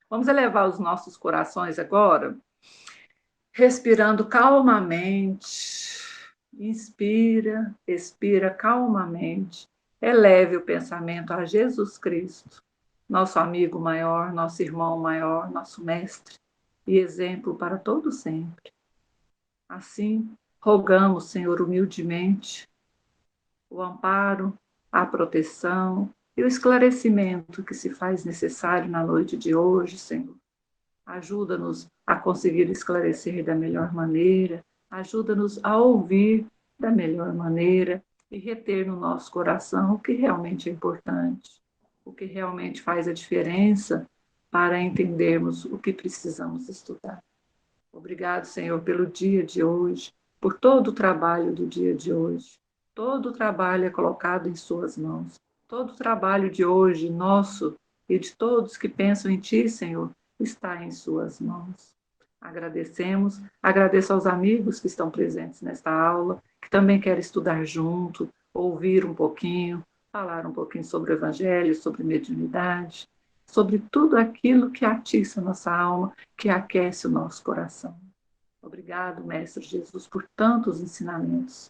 Vamos elevar os nossos corações agora, respirando calmamente. Inspira, expira calmamente. Eleve o pensamento a Jesus Cristo, nosso amigo maior, nosso irmão maior, nosso mestre e exemplo para todo sempre. Assim, rogamos, Senhor, humildemente, o amparo, a proteção e o esclarecimento que se faz necessário na noite de hoje, Senhor. Ajuda-nos a conseguir esclarecer da melhor maneira, ajuda-nos a ouvir da melhor maneira e reter no nosso coração o que realmente é importante, o que realmente faz a diferença para entendermos o que precisamos estudar. Obrigado, Senhor, pelo dia de hoje, por todo o trabalho do dia de hoje. Todo o trabalho é colocado em Suas mãos. Todo o trabalho de hoje, nosso e de todos que pensam em Ti, Senhor, está em Suas mãos. Agradecemos, agradeço aos amigos que estão presentes nesta aula, que também querem estudar junto, ouvir um pouquinho, falar um pouquinho sobre o Evangelho, sobre mediunidade, sobre tudo aquilo que atiça a nossa alma, que aquece o nosso coração. Obrigado, Mestre Jesus, por tantos ensinamentos,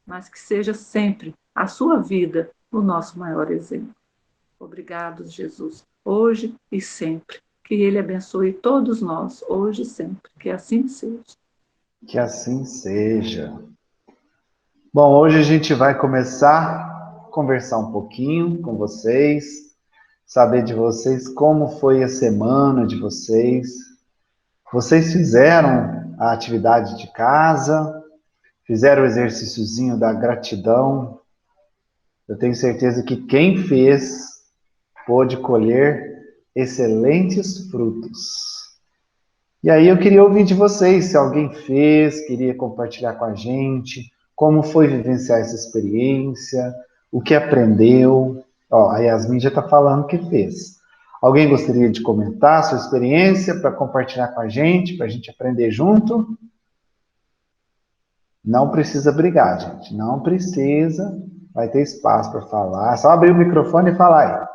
mas que seja sempre a sua vida o nosso maior exemplo. Obrigado, Jesus, hoje e sempre. Que Ele abençoe todos nós, hoje e sempre. Que assim seja. Que assim seja. Bom, hoje a gente vai começar a conversar um pouquinho com vocês, saber de vocês como foi a semana de vocês. Vocês fizeram a atividade de casa, fizeram o exercíciozinho da gratidão. Eu tenho certeza que quem fez pôde colher excelentes frutos. E aí eu queria ouvir de vocês, se alguém fez, queria compartilhar com a gente, como foi vivenciar essa experiência, o que aprendeu. Ó, a Yasmin já está falando que fez. Alguém gostaria de comentar a sua experiência para compartilhar com a gente, para a gente aprender junto? Não precisa brigar, gente. Não precisa. Vai ter espaço para falar. É só abrir o microfone e falar aí.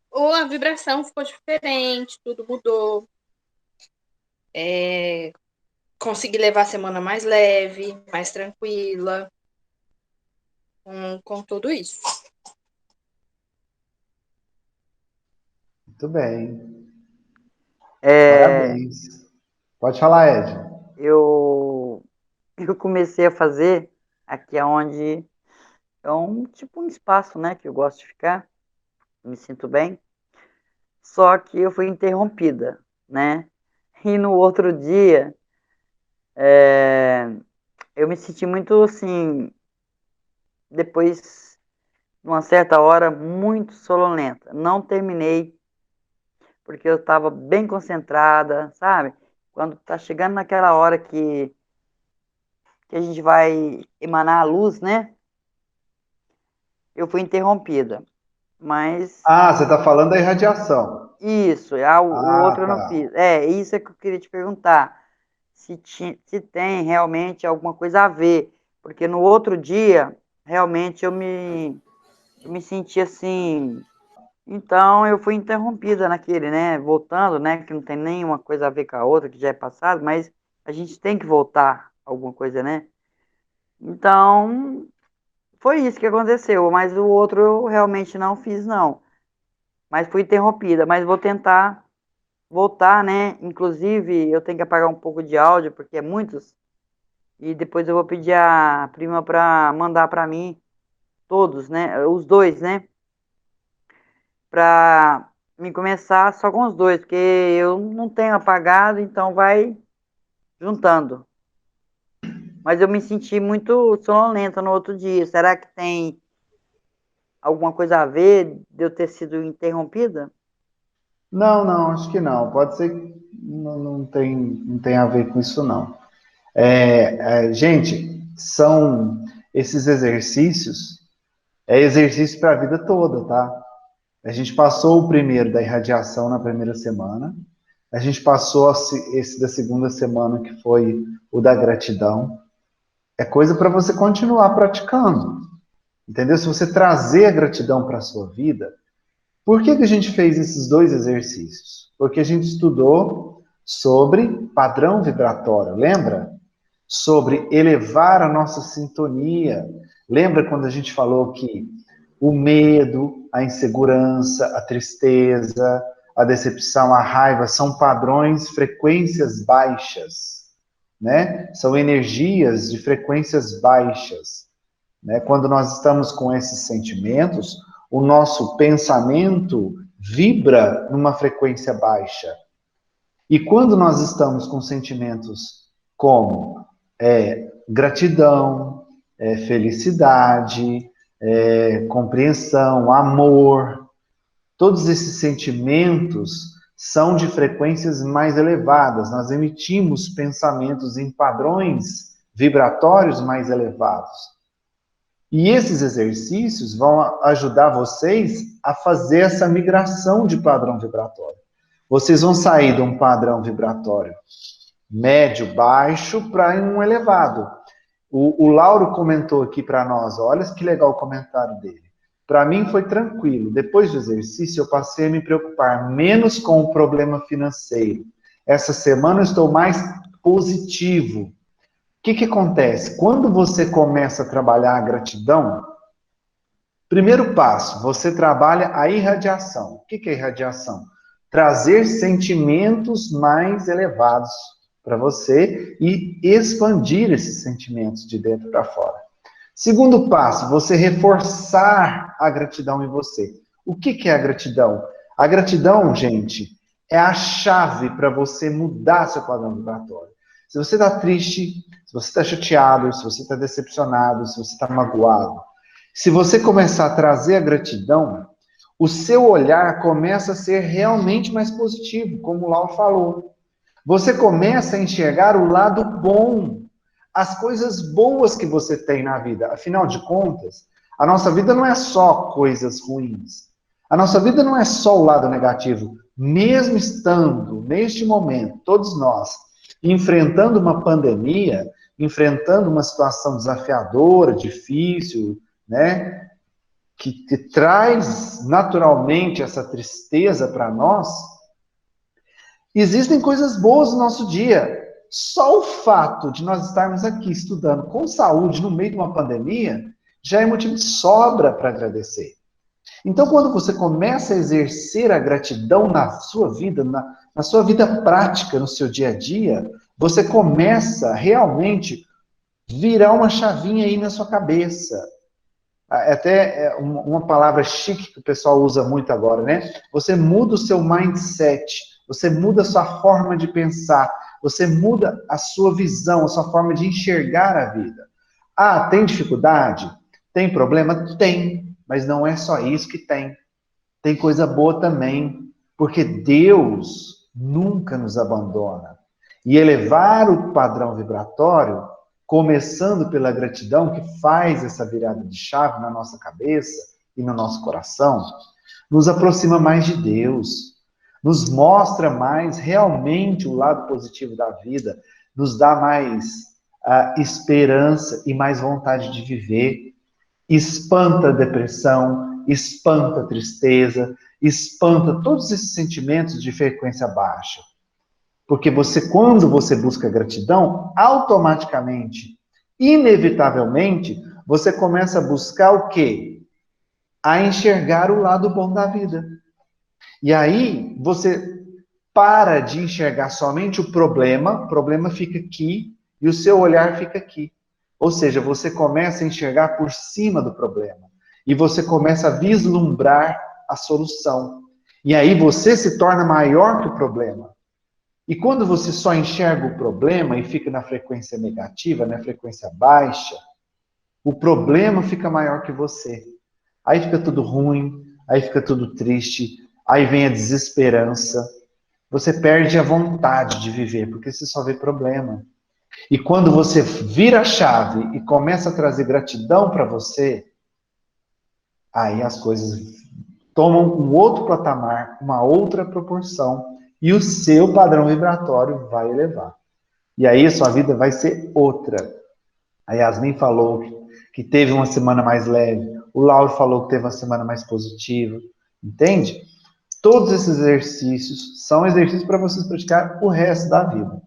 Ou a vibração ficou diferente, tudo mudou. Consegui levar a semana mais leve, mais tranquila, com tudo isso. Muito bem. É, Parabéns. Pode falar, Ed. eu, eu comecei a fazer aqui onde é um espaço, né, que eu gosto de ficar, me sinto bem, só que eu fui interrompida, né? E no outro dia, eu me senti muito assim, depois, numa certa hora, muito sonolenta. Não terminei, porque eu estava bem concentrada, sabe? Quando tá chegando naquela hora que a gente vai emanar a luz, né? Eu fui interrompida. Mas Ah, você está falando da irradiação. isso, o Ah, outro eu não tá. fiz. Isso é que eu queria te perguntar. Se tem realmente alguma coisa a ver. Porque no outro dia, realmente eu me senti assim. Então eu fui interrompida naquele, né? Voltando, né? Que não tem nenhuma coisa a ver com a outra, que já é passado, mas a gente tem que voltar alguma coisa, né? Então, foi isso que aconteceu. Mas o outro eu realmente não fiz, não. Mas fui interrompida. Mas vou tentar voltar, né? Inclusive, eu tenho que apagar um pouco de áudio, porque é muitos. E depois eu vou pedir a prima para mandar para mim todos, né? Os dois, né? Para me começar só com os dois, porque eu não tenho apagado, então vai juntando. Mas eu me senti muito sonolenta no outro dia. Será que tem alguma coisa a ver de eu ter sido interrompida? Não, não, acho que não. Pode ser que não tem a ver com isso, não. Gente, são esses exercícios, é exercício para a vida toda, tá? A gente passou o primeiro da irradiação na primeira semana, a gente passou esse da segunda semana, que foi o da gratidão. É coisa para você continuar praticando, entendeu? Se você trazer a gratidão para a sua vida, por que a gente fez esses dois exercícios? Porque a gente estudou sobre padrão vibratório, lembra? Sobre elevar a nossa sintonia. Lembra quando a gente falou que o medo, a insegurança, a tristeza, a decepção, a raiva são padrões, frequências baixas, né? São energias de frequências baixas, né? Quando nós estamos com esses sentimentos, o nosso pensamento vibra numa frequência baixa. E quando nós estamos com sentimentos como gratidão, felicidade, compreensão, amor, todos esses sentimentos são de frequências mais elevadas. Nós emitimos pensamentos em padrões vibratórios mais elevados. E esses exercícios vão ajudar vocês a fazer essa migração de padrão vibratório. Vocês vão sair de um padrão vibratório médio, baixo, para um elevado. O Lauro comentou aqui para nós, olha que legal o comentário dele. Para mim foi tranquilo. Depois do exercício, eu passei a me preocupar menos com o problema financeiro. Essa semana eu estou mais positivo. O que acontece? Quando você começa a trabalhar a gratidão, primeiro passo, você trabalha a irradiação. O que é irradiação? Trazer sentimentos mais elevados para você e expandir esses sentimentos de dentro para fora. Segundo passo, você reforçar a gratidão em você. O que é a gratidão? A gratidão, gente, é a chave para você mudar seu padrão vibratório. Se você está triste, se você está chateado, se você está decepcionado, se você está magoado, se você começar a trazer a gratidão, o seu olhar começa a ser realmente mais positivo, como o Lau falou. Você começa a enxergar o lado bom, as coisas boas que você tem na vida. Afinal de contas, a nossa vida não é só coisas ruins. A nossa vida não é só o lado negativo. Mesmo estando, neste momento, todos nós, enfrentando uma pandemia, enfrentando uma situação desafiadora, difícil, né? Que traz naturalmente essa tristeza para nós, existem coisas boas no nosso dia. Só o fato de nós estarmos aqui estudando com saúde no meio de uma pandemia já é motivo de sobra para agradecer. Então, quando você começa a exercer a gratidão na sua vida, na sua vida prática, no seu dia a dia, você começa realmente virar uma chavinha aí na sua cabeça. Até uma palavra chique que o pessoal usa muito agora, né? Você muda o seu mindset, você muda a sua forma de pensar, você muda a sua visão, a sua forma de enxergar a vida. Ah, tem dificuldade? Tem problema? Tem, mas não é só isso que tem. Tem coisa boa também, porque Deus nunca nos abandona. E elevar o padrão vibratório, começando pela gratidão, que faz essa virada de chave na nossa cabeça e no nosso coração, nos aproxima mais de Deus, nos mostra mais realmente o lado positivo da vida, nos dá mais esperança e mais vontade de viver, espanta a depressão, espanta a tristeza, espanta todos esses sentimentos de frequência baixa. Porque quando você busca gratidão, automaticamente, inevitavelmente, você começa a buscar o quê? A enxergar o lado bom da vida. E aí, você para de enxergar somente o problema fica aqui, e o seu olhar fica aqui. Ou seja, você começa a enxergar por cima do problema. E você começa a vislumbrar a solução. E aí você se torna maior que o problema. E quando você só enxerga o problema e fica na frequência negativa, na frequência baixa, o problema fica maior que você. Aí fica tudo ruim, aí fica tudo triste, aí vem a desesperança. Você perde a vontade de viver, porque você só vê problema. E quando você vira a chave e começa a trazer gratidão para você, aí as coisas tomam um outro patamar, uma outra proporção, e o seu padrão vibratório vai elevar. E aí a sua vida vai ser outra. A Yasmin falou que teve uma semana mais leve, o Lauro falou que teve uma semana mais positiva, entende? Todos esses exercícios são exercícios para vocês praticar o resto da vida,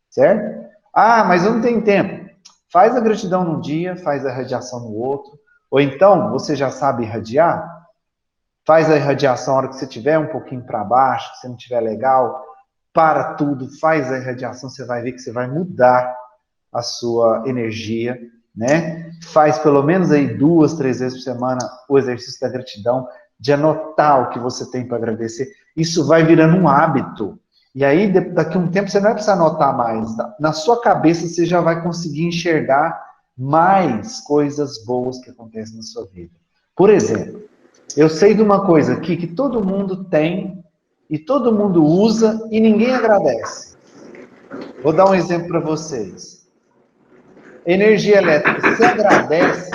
certo? Ah, mas eu não tenho tempo. Faz a gratidão num dia, faz a irradiação no outro. Ou então, você já sabe irradiar? Faz a irradiação na hora que você estiver um pouquinho para baixo, se não estiver legal, para tudo, faz a irradiação, você vai ver que você vai mudar a sua energia, né? Faz pelo menos aí 2, 3 vezes por semana o exercício da gratidão, de anotar o que você tem para agradecer. Isso vai virando um hábito. E aí, daqui a um tempo, você não vai precisar anotar mais. Na sua cabeça, você já vai conseguir enxergar mais coisas boas que acontecem na sua vida. Por exemplo, eu sei de uma coisa aqui que todo mundo tem e todo mundo usa e ninguém agradece. Vou dar um exemplo para vocês. Energia elétrica, você agradece?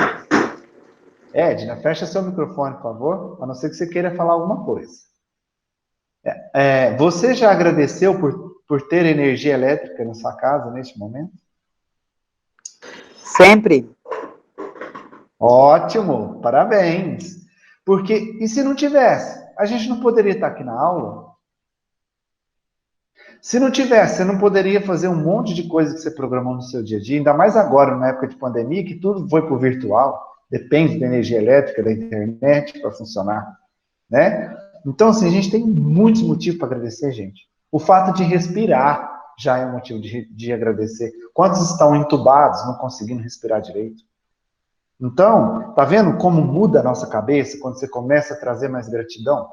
Edna, fecha seu microfone, por favor, a não ser que você queira falar alguma coisa. Você já agradeceu por ter energia elétrica na sua casa neste momento? Sempre. Ótimo, parabéns. Porque, e se não tivesse? A gente não poderia estar aqui na aula? Se não tivesse, você não poderia fazer um monte de coisa que você programou no seu dia a dia, ainda mais agora, na época de pandemia, que tudo foi para o virtual, depende da energia elétrica, da internet para funcionar, né? Então, assim, a gente tem muitos motivos para agradecer, gente. O fato de respirar já é um motivo de agradecer. Quantos estão entubados, não conseguindo respirar direito? Então, tá vendo como muda a nossa cabeça quando você começa a trazer mais gratidão?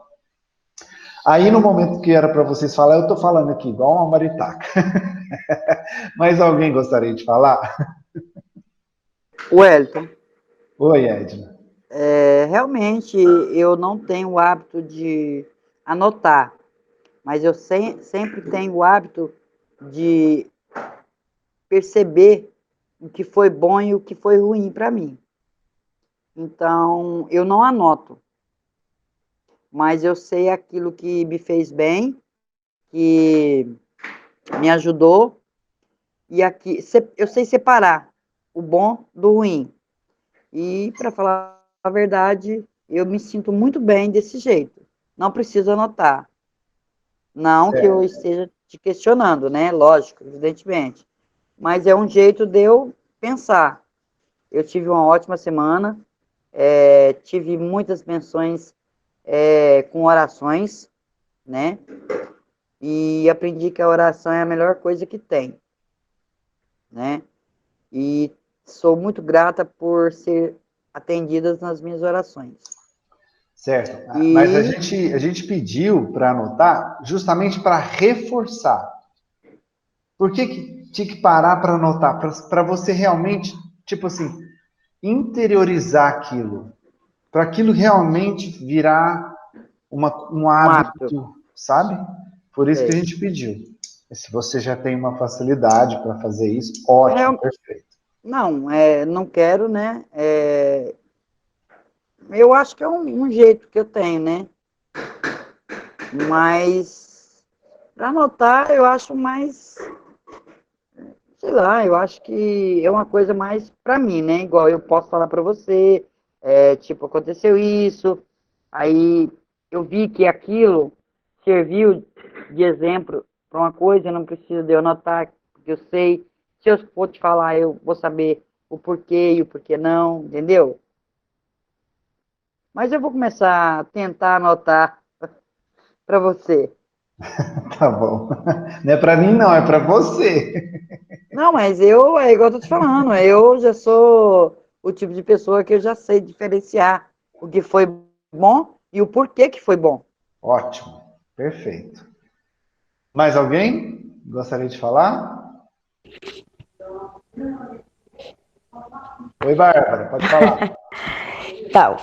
Aí, no momento que era para vocês falar, eu estou falando aqui igual uma maritaca. Mas alguém gostaria de falar? Wellington, Oi, Edna. realmente eu não tenho o hábito de anotar, mas eu sempre tenho o hábito de perceber o que foi bom e o que foi ruim para mim. Então, eu não anoto, mas eu sei aquilo que me fez bem, que me ajudou, e aqui eu sei separar o bom do ruim. E, para falar a verdade, eu me sinto muito bem desse jeito. Não preciso anotar. Não que eu esteja te questionando, né? Lógico, evidentemente. Mas é um jeito de eu pensar. Eu tive uma ótima semana, tive muitas menções com orações, né? E aprendi que a oração é a melhor coisa que tem, né? E sou muito grata por ser atendidas nas minhas orações. Certo. Mas a gente pediu para anotar justamente para reforçar. Por que tinha que parar para anotar? Para você realmente, tipo assim, interiorizar aquilo. Para aquilo realmente virar um hábito, sabe? Por isso que a gente pediu. Se você já tem uma facilidade para fazer isso, ótimo, perfeito. Não, não quero, né? Eu acho que é um jeito que eu tenho, né? Mas para anotar, eu acho mais, sei lá, eu acho que é uma coisa mais para mim, né? Igual eu posso falar para você, tipo, aconteceu isso, aí eu vi que aquilo serviu de exemplo para uma coisa, eu não preciso de eu anotar, porque eu sei, se eu for te falar, eu vou saber o porquê e o porquê não, entendeu? Mas eu vou começar a tentar anotar para você. Tá bom. Não é para mim, não, é para você. Não, mas é igual eu tô te falando, eu já sou o tipo de pessoa que eu já sei diferenciar o que foi bom e o porquê que foi bom. Ótimo, perfeito. Mais alguém gostaria de falar? Oi, Bárbara, pode falar. Então,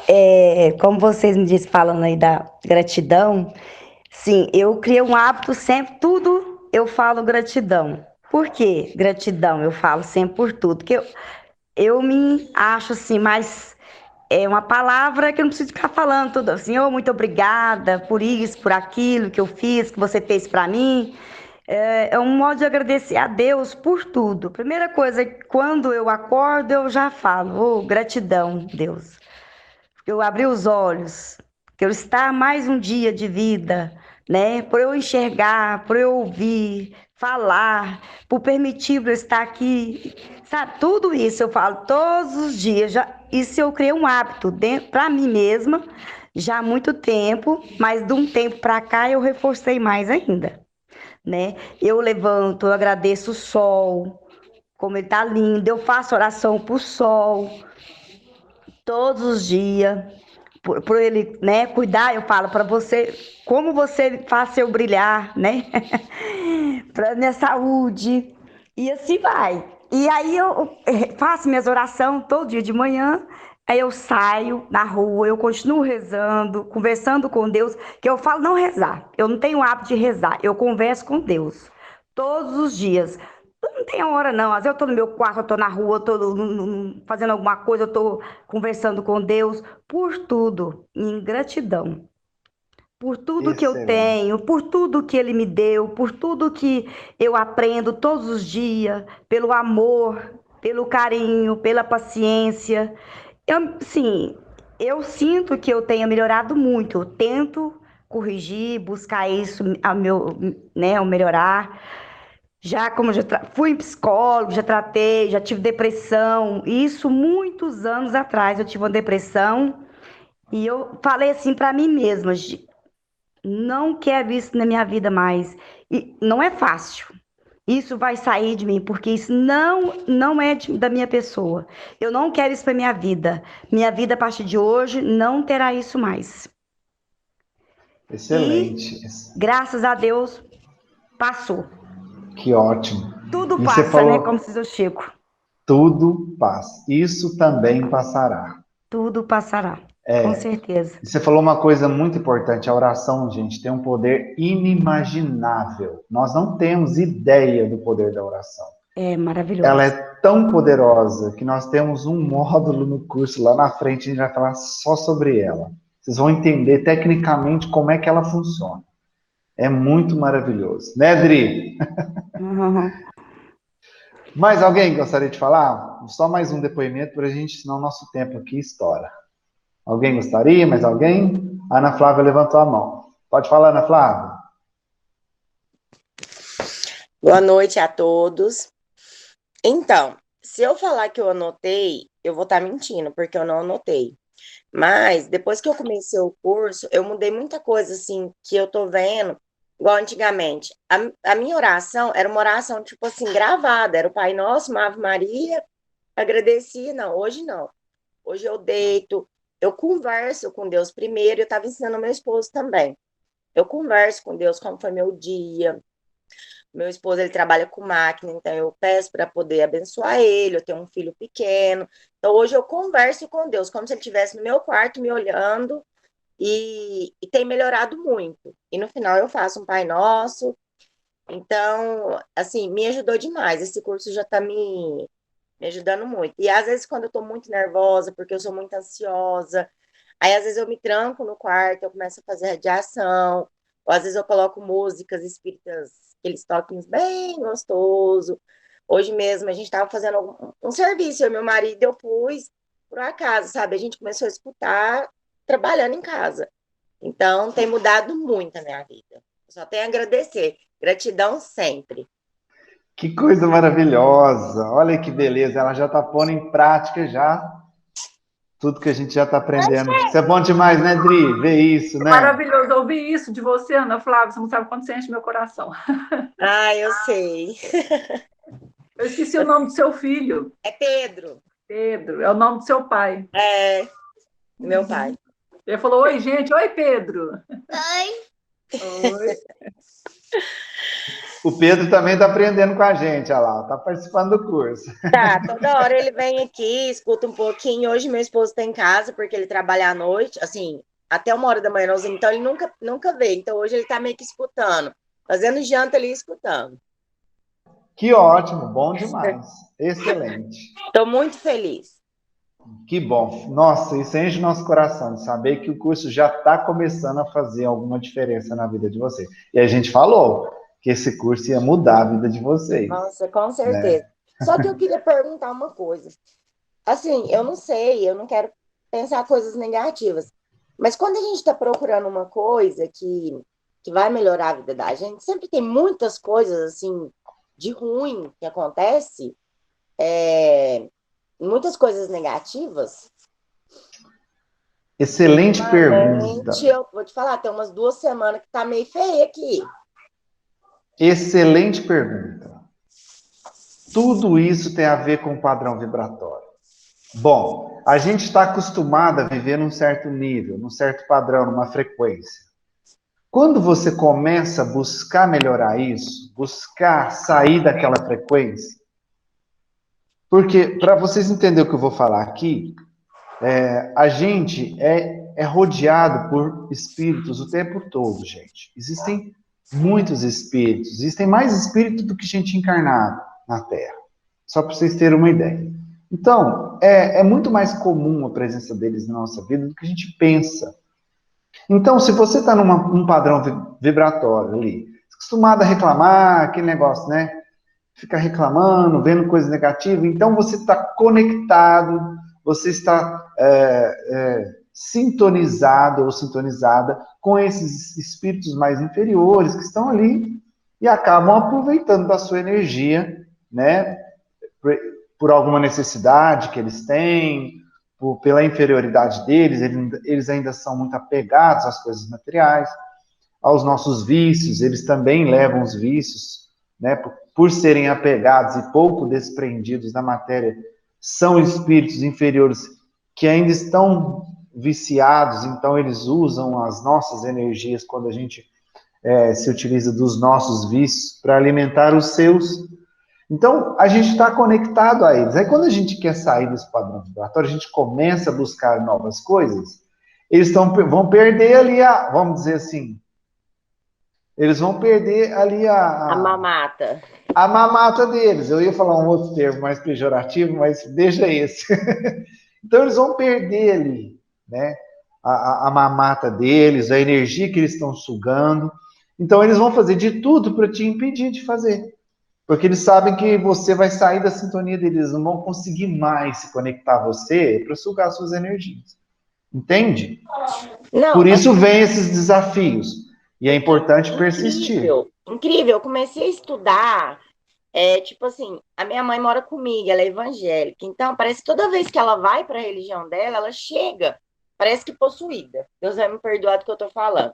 como vocês me disseram falando aí da gratidão, sim, eu criei um hábito sempre, tudo eu falo gratidão. Por quê? Gratidão, eu falo sempre por tudo, porque eu me acho assim, mas é uma palavra que eu não preciso ficar falando tudo assim, muito obrigada por isso, por aquilo que eu fiz, que você fez para mim. É um modo de agradecer a Deus por tudo. Primeira coisa, quando eu acordo, eu já falo, gratidão, Deus. Eu abri os olhos, Quero estar mais um dia de vida, né? Por eu enxergar, por eu ouvir, falar, por permitir eu estar aqui, sabe? Tudo isso eu falo todos os dias. Isso eu criei um hábito para mim mesma já há muito tempo, mas de um tempo para cá eu reforcei mais ainda, né? Eu levanto, eu agradeço o sol, como ele tá lindo. Eu faço oração pro sol todos os dias, por ele, né, cuidar. Eu falo para você, como você faz eu brilhar, né? Para minha saúde. E assim vai. E aí eu faço minhas orações todo dia de manhã. Aí eu saio na rua, eu continuo rezando, conversando com Deus, que eu falo não rezar. Eu não tenho hábito de rezar, eu converso com Deus todos os dias. Não tem hora, não. Às vezes eu tô no meu quarto, eu tô na rua, eu tô fazendo alguma coisa, eu tô conversando com Deus, por tudo, em gratidão. Por tudo que eu Excelente. tenho, por tudo que Ele me deu, por tudo que eu aprendo todos os dias, pelo amor, pelo carinho, pela paciência. Sim, eu sinto que eu tenho melhorado muito. Eu tento corrigir, buscar isso, né, ao melhorar. Já como fui psicólogo, já tratei, já tive depressão. Isso muitos anos atrás eu tive uma depressão e eu falei assim para mim mesma, não quero isso na minha vida mais. E não é fácil. Isso vai sair de mim, porque isso não é da minha pessoa. Eu não quero isso para minha vida. Minha vida a partir de hoje não terá isso mais. E Excelente. graças a Deus passou. Que ótimo. Tudo E você passa, né? falou, Como diz o Chico. tudo passa. Isso também passará. Tudo passará, com certeza. E você falou uma coisa muito importante, a oração, gente, tem um poder inimaginável. Nós não temos ideia do poder da oração. É Ela é maravilhoso. tão poderosa que nós temos um módulo no curso lá na frente, a gente vai falar só sobre ela. Vocês vão entender tecnicamente como é que ela funciona. É muito maravilhoso. Né, Dri? Uhum. Mais alguém gostaria de falar? Só mais um depoimento para a gente, senão o nosso tempo aqui estoura. Alguém gostaria? Mais alguém? A Ana Flávia levantou a mão. Pode falar, Ana Flávia. Boa noite a todos. Então, se eu falar que eu anotei, eu vou estar mentindo, porque eu não anotei. Mas, depois que eu comecei o curso, eu mudei muita coisa, assim, que eu tô vendo, igual antigamente. A minha oração era uma oração, tipo assim, gravada. Era o Pai Nosso, uma Ave Maria, agradecia. Não, hoje não. Hoje eu deito, eu converso com Deus primeiro, eu estava ensinando meu esposo também. Eu converso com Deus como foi meu dia. Meu esposo, ele trabalha com máquina, então eu peço para poder abençoar ele. Eu tenho um filho pequeno. Então hoje eu converso com Deus, como se ele estivesse no meu quarto me olhando, e tem melhorado muito. E no final eu faço um Pai Nosso. Então, assim, me ajudou demais. Esse curso já está me ajudando muito. E às vezes, quando eu estou muito nervosa, porque eu sou muito ansiosa, aí às vezes eu me tranco no quarto, eu começo a fazer radiação, ou às vezes eu coloco músicas espíritas, aqueles toquinhos bem gostoso. Hoje mesmo a gente estava fazendo um serviço, eu e meu marido, eu pus por acaso, sabe? A gente começou a escutar trabalhando em casa. Então tem mudado muito a minha vida. Eu só tenho a agradecer. Gratidão sempre. Que coisa maravilhosa. Olha que beleza. Ela já está pondo em prática já tudo que a gente já está aprendendo. Isso é bom demais, né, Dri? Ver isso, É né? maravilhoso ouvir isso de você, Ana Flávia. Você não sabe quanto você enche meu coração. Ah, eu sei. Eu esqueci o nome do seu filho. É Pedro. Pedro. É o nome do seu pai. É, meu pai. Ele falou: oi, gente. Oi, Pedro. Oi. Oi. O Pedro também está aprendendo com a gente, olha lá, está participando do curso. Tá, toda hora ele vem aqui, escuta um pouquinho. Hoje meu esposo está em casa, porque ele trabalha à noite, assim, até 1 hora da manhã, então ele nunca vê. Então hoje ele está meio que escutando, fazendo janta ali, escutando. Que ótimo, bom demais. Excelente. Estou muito feliz. Que bom. Nossa, isso enche o nosso coração de saber que o curso já está começando a fazer alguma diferença na vida de vocês. E a gente falou que esse curso ia mudar a vida de vocês. Nossa, com certeza. Né? Só que eu queria perguntar uma coisa. Assim, eu não sei, eu não quero pensar coisas negativas. Mas quando a gente está procurando uma coisa que vai melhorar a vida da gente, sempre tem muitas coisas, assim, de ruim que acontece, muitas coisas negativas. Excelente pergunta. Ultimamente, eu vou te falar, tem umas 2 semanas que tá meio feia aqui. Excelente pergunta. Tudo isso tem a ver com o padrão vibratório. Bom, a gente está acostumado a viver num certo nível, num certo padrão, numa frequência. Quando você começa a buscar melhorar isso, buscar sair daquela frequência, porque, para vocês entenderem o que eu vou falar aqui, a gente é rodeado por espíritos o tempo todo, gente. Existem muitos espíritos, existem mais espíritos do que gente encarnada na Terra. Só para vocês terem uma ideia. Então, é muito mais comum a presença deles na nossa vida do que a gente pensa. Então, se você está num padrão vibratório ali, acostumado a reclamar, aquele negócio, né? Fica reclamando, vendo coisas negativas, então você está conectado, você está sintonizado ou sintonizada com esses espíritos mais inferiores que estão ali e acabam aproveitando da sua energia, né? Por alguma necessidade que eles têm, pela inferioridade deles, eles ainda são muito apegados às coisas materiais, aos nossos vícios, eles também levam os vícios, né? Por serem apegados e pouco desprendidos da matéria, são espíritos inferiores que ainda estão viciados, então eles usam as nossas energias quando a gente se utiliza dos nossos vícios para alimentar os seus. Então, a gente está conectado a eles. Aí, quando a gente quer sair desse padrão vibratório, a gente começa a buscar novas coisas, eles vão perder ali vamos dizer assim, eles vão perder ali A mamata. A mamata deles. Eu ia falar um outro termo mais pejorativo, mas deixa esse. Então, eles vão perder ali, né? A mamata deles, a energia que eles estão sugando. Então, eles vão fazer de tudo para te impedir de fazer. Porque eles sabem que você vai sair da sintonia deles, não vão conseguir mais se conectar a você para sugar suas energias. Entende? Não, por isso vem esses desafios. E é importante persistir. Incrível. Eu comecei a estudar, tipo assim, a minha mãe mora comigo, ela é evangélica. Então, parece que toda vez que ela vai para a religião dela, ela chega, parece que possuída. Deus vai me perdoar do que eu tô falando.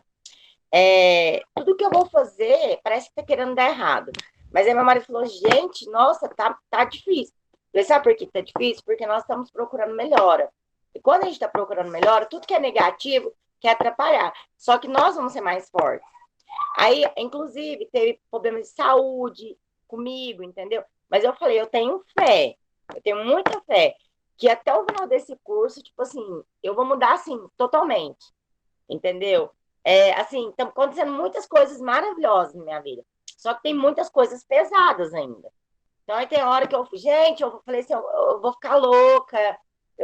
Tudo que eu vou fazer, parece que tá querendo dar errado. Mas aí meu marido falou, gente, nossa, tá difícil. Eu falei, sabe por que tá difícil? Porque nós estamos procurando melhora. E quando a gente está procurando melhora, tudo que é negativo quer atrapalhar. Só que nós vamos ser mais fortes. Aí, inclusive, teve problemas de saúde comigo, entendeu? Mas eu falei, eu tenho fé. Eu tenho muita fé. Que até o final desse curso, tipo assim, eu vou mudar, assim, totalmente. Entendeu? Assim, estão acontecendo muitas coisas maravilhosas na minha vida. Só que tem muitas coisas pesadas ainda. Então, aí tem hora que eu falei assim, eu vou ficar louca,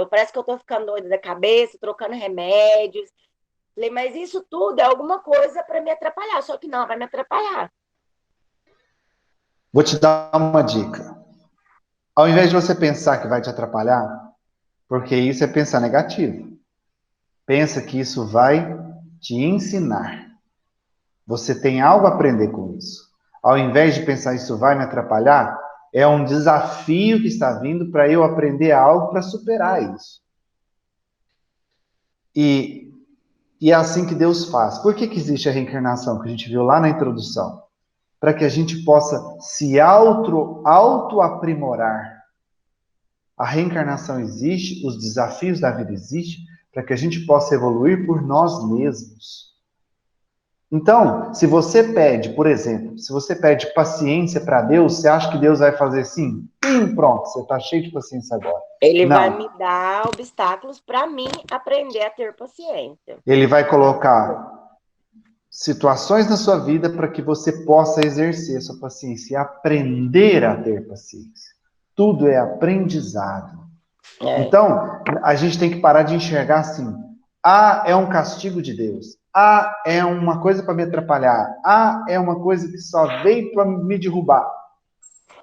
parece que eu tô ficando doida da cabeça, trocando remédios. Falei, mas isso tudo é alguma coisa para me atrapalhar, só que não, vai me atrapalhar. Vou te dar uma dica. Ao invés de você pensar que vai te atrapalhar, porque isso é pensar negativo, pensa que isso vai te ensinar. Você tem algo a aprender com isso. Ao invés de pensar isso vai me atrapalhar, é um desafio que está vindo para eu aprender algo para superar isso. E é assim que Deus faz. Por que existe a reencarnação, que a gente viu lá na introdução? Para que a gente possa se auto-aprimorar. A reencarnação existe, os desafios da vida existem, para que a gente possa evoluir por nós mesmos. Então, se você pede, por exemplo, se você pede paciência para Deus, você acha que Deus vai fazer assim? Pronto, você está cheio de paciência agora. Ele vai me dar obstáculos para mim aprender a ter paciência. Ele vai colocar situações na sua vida para que você possa exercer a sua paciência e aprender a ter paciência. Tudo é aprendizado. Então, a gente tem que parar de enxergar assim, é um castigo de Deus. É uma coisa para me atrapalhar. É uma coisa que só veio para me derrubar.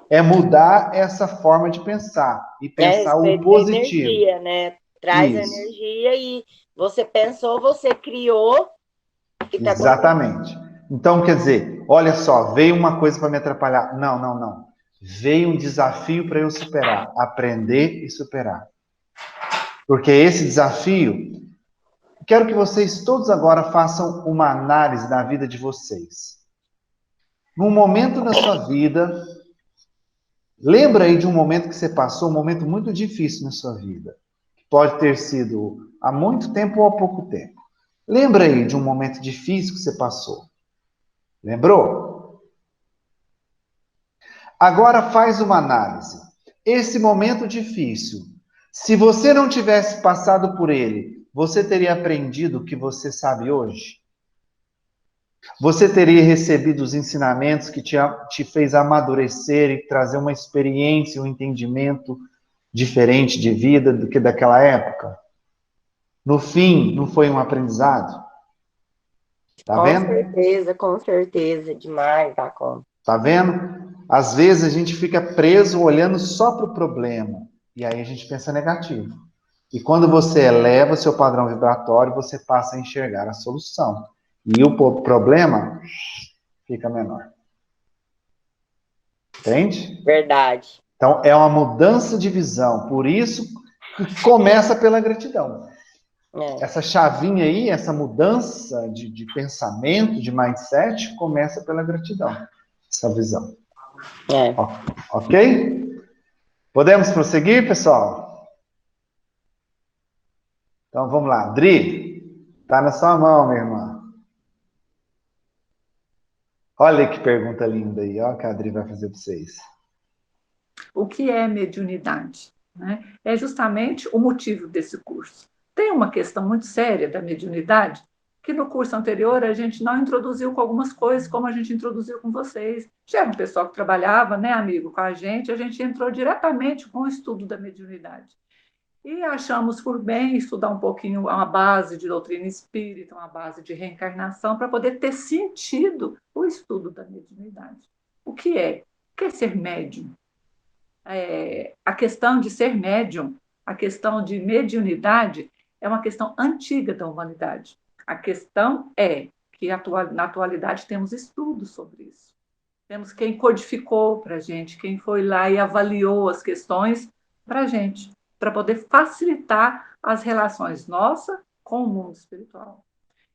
É mudar essa forma de pensar e pensar o positivo. Energia, né? traz a Isso. energia e você pensou, você criou e tá Exatamente. Então, quer dizer, olha só, veio uma coisa para me atrapalhar. Não, não, não. Veio um desafio para eu superar, aprender e superar. Porque esse desafio, quero que vocês todos agora façam uma análise da vida de vocês. Num momento da sua vida, lembra aí de um momento que você passou, um momento muito difícil na sua vida. Pode ter sido há muito tempo ou há pouco tempo. Lembra aí de um momento difícil que você passou. Lembrou? Agora faz uma análise. Esse momento difícil, se você não tivesse passado por ele, você teria aprendido o que você sabe hoje? Você teria recebido os ensinamentos que te fez amadurecer e trazer uma experiência, um entendimento diferente de vida do que daquela época? No fim, não foi um aprendizado? Tá vendo? com certeza, demais da conta. Tá vendo? Às vezes a gente fica preso olhando só para o problema. E aí a gente pensa negativo. E quando você eleva seu padrão vibratório, você passa a enxergar a solução. E o problema fica menor. Entende? Verdade. Então é uma mudança de visão. Por isso que começa pela gratidão. Essa chavinha aí, essa mudança de pensamento, de mindset, começa pela gratidão. Essa visão. Ok? Podemos prosseguir, pessoal? Então vamos lá. Dri, tá na sua mão, minha irmã. Olha que pergunta linda aí, ó, que a Adri vai fazer para vocês. O que é mediunidade? Né? É justamente o motivo desse curso. Tem uma questão muito séria da mediunidade, que no curso anterior a gente não introduziu com algumas coisas, como a gente introduziu com vocês. Já era um pessoal que trabalhava, né, amigo, com a gente entrou diretamente com o estudo da mediunidade. E achamos por bem estudar um pouquinho uma base de doutrina espírita, uma base de reencarnação, para poder ter sentido o estudo da mediunidade. O que é? O que é ser médium? A questão de ser médium, a questão de mediunidade, é uma questão antiga da humanidade. A questão é que na atualidade temos estudos sobre isso. Temos quem codificou para a gente, quem foi lá e avaliou as questões para a gente, para poder facilitar as relações nossa com o mundo espiritual.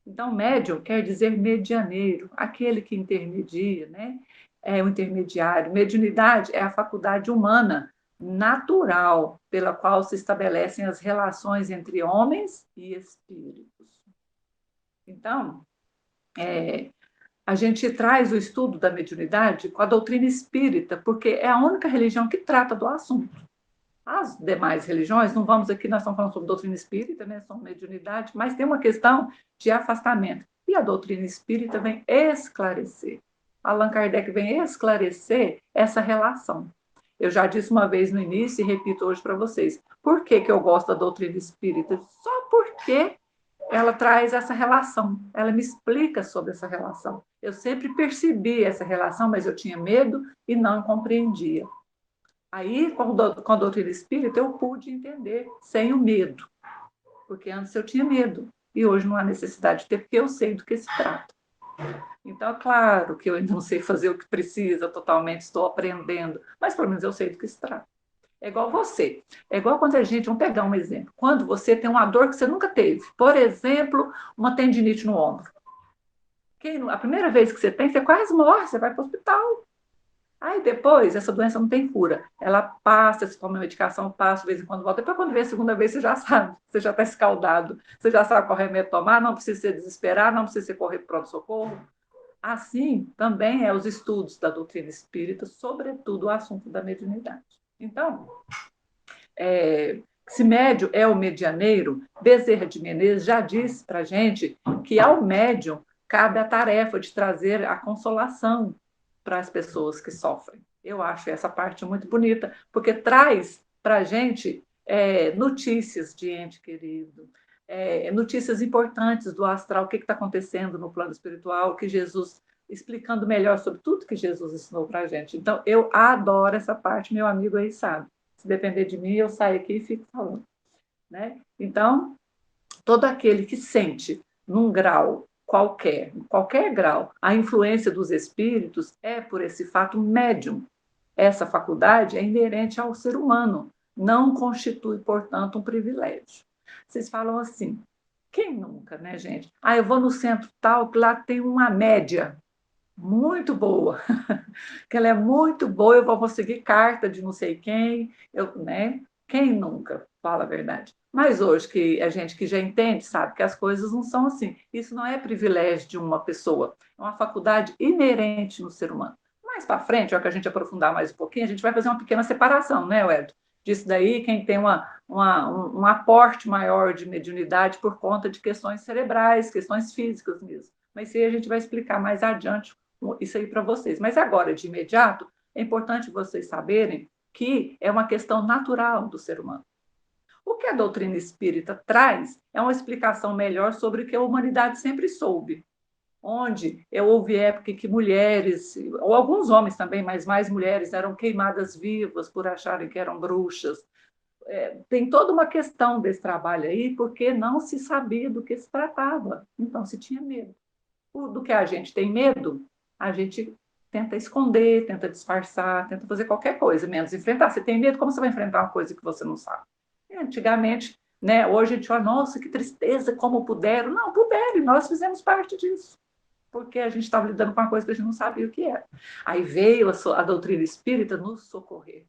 Então, médium quer dizer medianeiro, aquele que intermedia, né? É o intermediário. Mediunidade é a faculdade humana natural pela qual se estabelecem as relações entre homens e espíritos. Então, a gente traz o estudo da mediunidade com a doutrina espírita, porque é a única religião que trata do assunto. As demais religiões, não vamos aqui, nós estamos falando sobre doutrina espírita, né, sobre mediunidade, mas tem uma questão de afastamento. E a doutrina espírita vem esclarecer. Allan Kardec vem esclarecer essa relação. Eu já disse uma vez no início e repito hoje para vocês. Por que eu gosto da doutrina espírita? Só porque ela traz essa relação, ela me explica sobre essa relação. Eu sempre percebi essa relação, mas eu tinha medo e não compreendia. Aí, com a doutrina espírita, eu pude entender sem o medo, porque antes eu tinha medo, e hoje não há necessidade de ter, porque eu sei do que se trata. Então, é claro que eu ainda não sei fazer o que precisa totalmente, estou aprendendo, mas pelo menos eu sei do que se trata. É igual você. É igual quando a gente, vamos pegar um exemplo, quando você tem uma dor que você nunca teve, por exemplo, uma tendinite no ombro. A primeira vez que você tem, você quase morre, você vai para o hospital. Aí depois, essa doença não tem cura. Ela passa, você toma medicação, passa, de vez em quando volta. Depois, quando vem a segunda vez, você já sabe. Você já está escaldado. Você já sabe qual remédio tomar, não precisa se desesperar, não precisa correr para o pronto-socorro. Assim, também é os estudos da doutrina espírita, sobretudo o assunto da mediunidade. Então, se médium é o medianeiro, Bezerra de Menezes já disse para a gente que ao médium cabe a tarefa de trazer a consolação para as pessoas que sofrem. Eu acho essa parte muito bonita, porque traz para a gente notícias de ente querido, notícias importantes do astral, o que está acontecendo no plano espiritual, que Jesus, explicando melhor sobre tudo que Jesus ensinou para a gente. Então, eu adoro essa parte, meu amigo aí sabe. Se depender de mim, eu saio aqui e fico falando. né? Então, todo aquele que sente num grau qualquer, em qualquer grau, a influência dos espíritos é por esse fato médium. Essa faculdade é inerente ao ser humano, não constitui, portanto, um privilégio. Vocês falam assim, quem nunca, né, gente? Ah, eu vou no centro tal, que lá tem uma média muito boa, que ela é muito boa, eu vou conseguir carta de não sei quem, né? Quem nunca, fala a verdade. Mas hoje que a gente que já entende, sabe que as coisas não são assim. Isso não é privilégio de uma pessoa, é uma faculdade inerente no ser humano. Mais para frente, ó, que a gente aprofundar mais um pouquinho, a gente vai fazer uma pequena separação, né, Wellington? Disso daí, quem tem um aporte maior de mediunidade por conta de questões cerebrais, questões físicas mesmo. Mas isso aí a gente vai explicar mais adiante isso aí para vocês. Mas agora, de imediato, é importante vocês saberem que é uma questão natural do ser humano. O que a doutrina espírita traz é uma explicação melhor sobre o que a humanidade sempre soube. Onde eu ouvi época que mulheres, ou alguns homens também, mas mais mulheres, eram queimadas vivas por acharem que eram bruxas. Tem toda uma questão desse trabalho aí, porque não se sabia do que se tratava. Então, se tinha medo. Do que a gente tem medo, a gente tenta esconder, tenta disfarçar, tenta fazer qualquer coisa, menos enfrentar. Você tem medo, como você vai enfrentar uma coisa que você não sabe? E antigamente, né, hoje a gente olha, nossa, que tristeza, como puderam. Não, puderam, nós fizemos parte disso, porque a gente estava lidando com uma coisa que a gente não sabia o que era. Aí veio a doutrina espírita nos socorrer,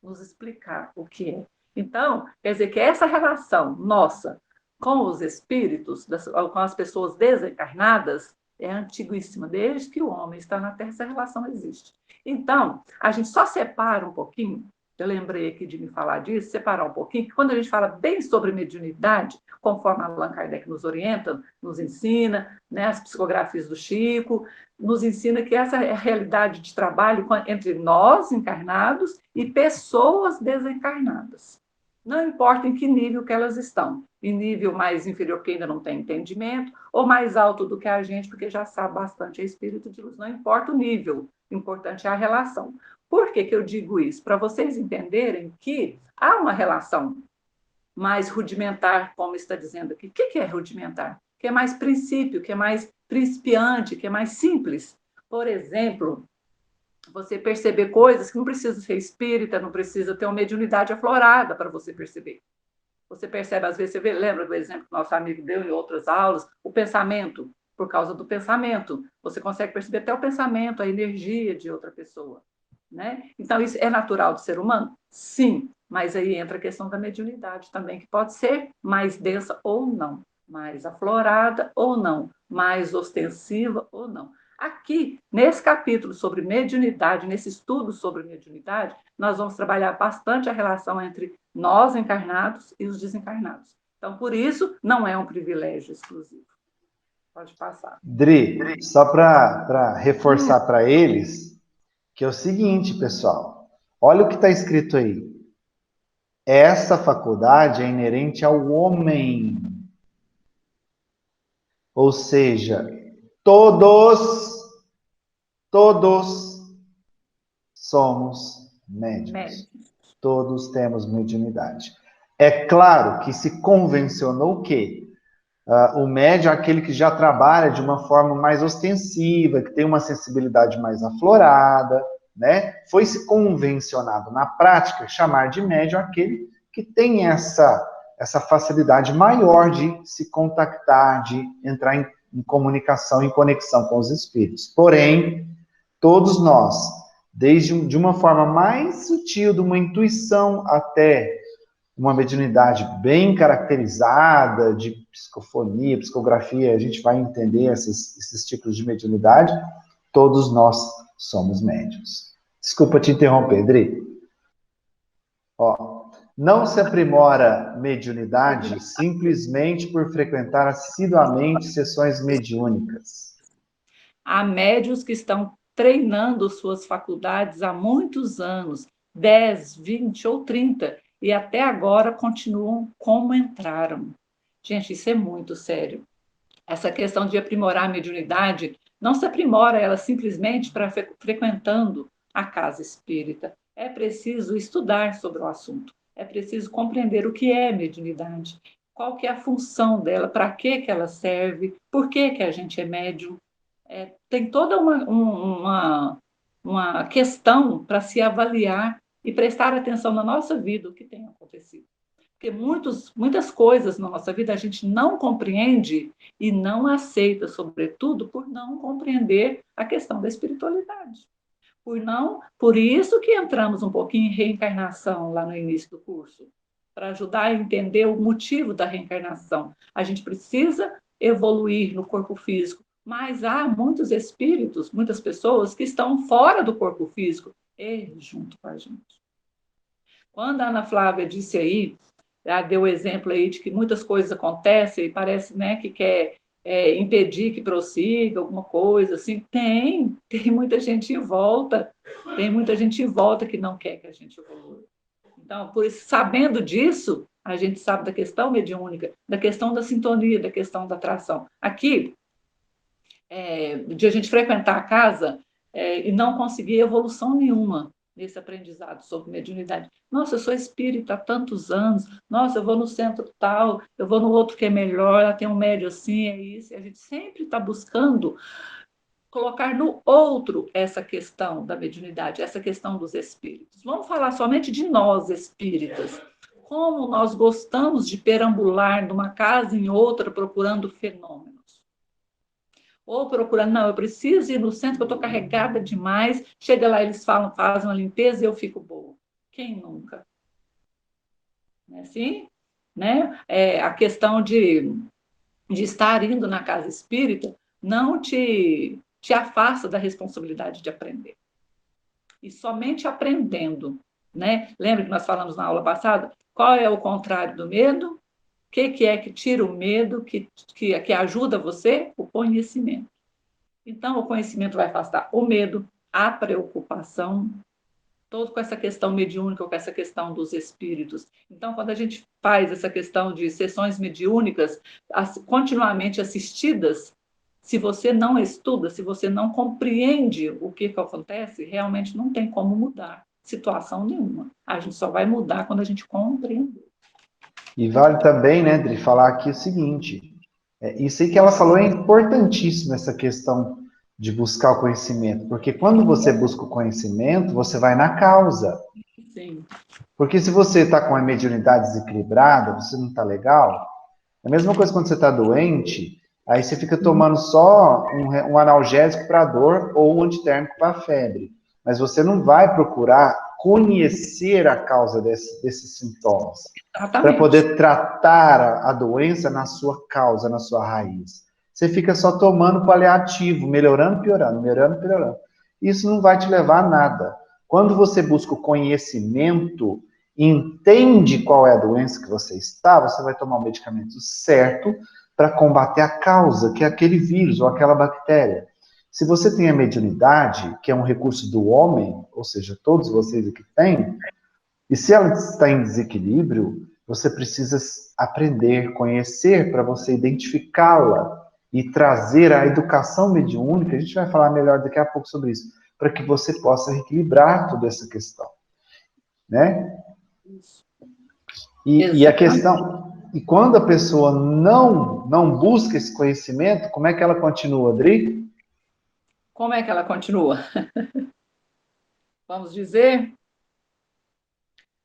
nos explicar o que é. Então, quer dizer que essa relação nossa com os espíritos, com as pessoas desencarnadas, é antiguíssima. Desde que o homem está na Terra, essa relação existe. Então, a gente só separa um pouquinho, eu lembrei aqui de me falar disso, separar um pouquinho, que quando a gente fala bem sobre mediunidade, conforme Allan Kardec nos orienta, nos ensina, né, as psicografias do Chico, nos ensina que essa é a realidade de trabalho entre nós, encarnados, e pessoas desencarnadas. Não importa em que nível que elas estão, em nível mais inferior, que ainda não tem entendimento, ou mais alto do que a gente, porque já sabe bastante, é espírito de luz. Não importa o nível, o importante é a relação. Por que eu digo isso? Para vocês entenderem que há uma relação mais rudimentar, como está dizendo aqui. O que é rudimentar? Que é mais princípio, que é mais principiante, que é mais simples. Por exemplo, você perceber coisas que não precisa ser espírita, não precisa ter uma mediunidade aflorada para você perceber. Você percebe, às vezes, lembra do exemplo que nosso amigo deu em outras aulas, o pensamento, por causa do pensamento. Você consegue perceber até o pensamento, a energia de outra pessoa. Né? Então, isso é natural do ser humano? Sim, mas aí entra a questão da mediunidade também, que pode ser mais densa ou não, mais aflorada ou não, mais ostensiva ou não. Aqui, nesse capítulo sobre mediunidade, nesse estudo sobre mediunidade, nós vamos trabalhar bastante a relação entre nós encarnados e os desencarnados. Então, por isso, não é um privilégio exclusivo. Pode passar. Dri, só para reforçar para eles, que é o seguinte, pessoal. Olha o que está escrito aí. Essa faculdade é inerente ao homem. Ou seja, todos somos médiuns. Todos temos mediunidade. É claro que se convencionou que o médium é aquele que já trabalha de uma forma mais ostensiva, que tem uma sensibilidade mais aflorada, né? Foi-se convencionado na prática chamar de médium aquele que tem essa facilidade maior de se contactar, de entrar em comunicação, em conexão com os espíritos. Porém, todos nós, desde de uma forma mais sutil, de uma intuição até uma mediunidade bem caracterizada, de psicofonia, psicografia, a gente vai entender esses tipos de mediunidade, todos nós somos médiuns. Desculpa te interromper, Dri. Ó, não se aprimora mediunidade simplesmente por frequentar assiduamente sessões mediúnicas. Há médiuns que estão treinando suas faculdades há muitos anos, 10, 20 ou 30, e até agora continuam como entraram. Gente, isso é muito sério. Essa questão de aprimorar a mediunidade não se aprimora ela simplesmente frequentando a casa espírita. É preciso estudar sobre o assunto. é preciso compreender o que é mediunidade, qual que é a função dela, para que ela serve, por que a gente é médium. Tem toda uma questão para se avaliar e prestar atenção na nossa vida, o que tem acontecido. Porque muitas coisas na nossa vida a gente não compreende e não aceita, sobretudo por não compreender a questão da espiritualidade. Por isso que entramos um pouquinho em reencarnação lá no início do curso, para ajudar a entender o motivo da reencarnação. A gente precisa evoluir no corpo físico, mas há muitos espíritos, muitas pessoas que estão fora do corpo físico e junto com a gente. Quando a Ana Flávia disse aí, já deu o exemplo aí de que muitas coisas acontecem e parece, né, que quer impedir que prossiga alguma coisa, assim, tem muita gente em volta, que não quer que a gente evolua. Então, por isso, sabendo disso, a gente sabe da questão mediúnica, da questão da sintonia, da questão da atração. Aqui, de a gente frequentar a casa e não conseguir evolução nenhuma nesse aprendizado sobre mediunidade. Nossa, eu sou espírita há tantos anos, nossa, eu vou no centro tal, eu vou no outro que é melhor, tem um médio assim, é isso. E a gente sempre está buscando colocar no outro essa questão da mediunidade, essa questão dos espíritos. Vamos falar somente de nós, espíritas. Como nós gostamos de perambular de uma casa em outra procurando fenômenos. Ou procurando, não, eu preciso ir no centro, que eu estou carregada demais. Chega lá, eles falam, fazem uma limpeza e eu fico boa. Quem nunca? Não é assim? Né? A questão de estar indo na casa espírita não te afasta da responsabilidade de aprender. E somente aprendendo, né? Lembra que nós falamos na aula passada? Qual é o contrário do medo? O que é que tira o medo, que ajuda você? O conhecimento. Então, o conhecimento vai afastar o medo, a preocupação, todo com essa questão mediúnica, com essa questão dos espíritos. Então, quando a gente faz essa questão de sessões mediúnicas continuamente assistidas, se você não estuda, se você não compreende o que acontece, realmente não tem como mudar situação nenhuma. A gente só vai mudar quando a gente compreender. E vale também, né, Dri, falar aqui o seguinte, isso aí que ela falou é importantíssimo, essa questão de buscar o conhecimento, porque quando você busca o conhecimento, você vai na causa. Sim. Porque se você está com a mediunidade desequilibrada, você não está legal, é a mesma coisa quando você está doente, aí você fica tomando só um analgésico para dor ou um antitérmico para febre, mas você não vai procurar conhecer a causa desses sintomas, para poder tratar a doença na sua causa, na sua raiz. Você fica só tomando paliativo, melhorando, piorando, melhorando, piorando. Isso não vai te levar a nada. Quando você busca o conhecimento, entende qual é a doença que você está, você vai tomar o medicamento certo para combater a causa, que é aquele vírus ou aquela bactéria. Se você tem a mediunidade, que é um recurso do homem, ou seja, todos vocês aqui têm, e se ela está em desequilíbrio, você precisa aprender, conhecer, para você identificá-la e trazer a educação mediúnica, a gente vai falar melhor daqui a pouco sobre isso, para que você possa equilibrar toda essa questão. Né? E a questão... E quando a pessoa não busca esse conhecimento, como é que ela continua, Adri? Como é que ela continua? Vamos dizer,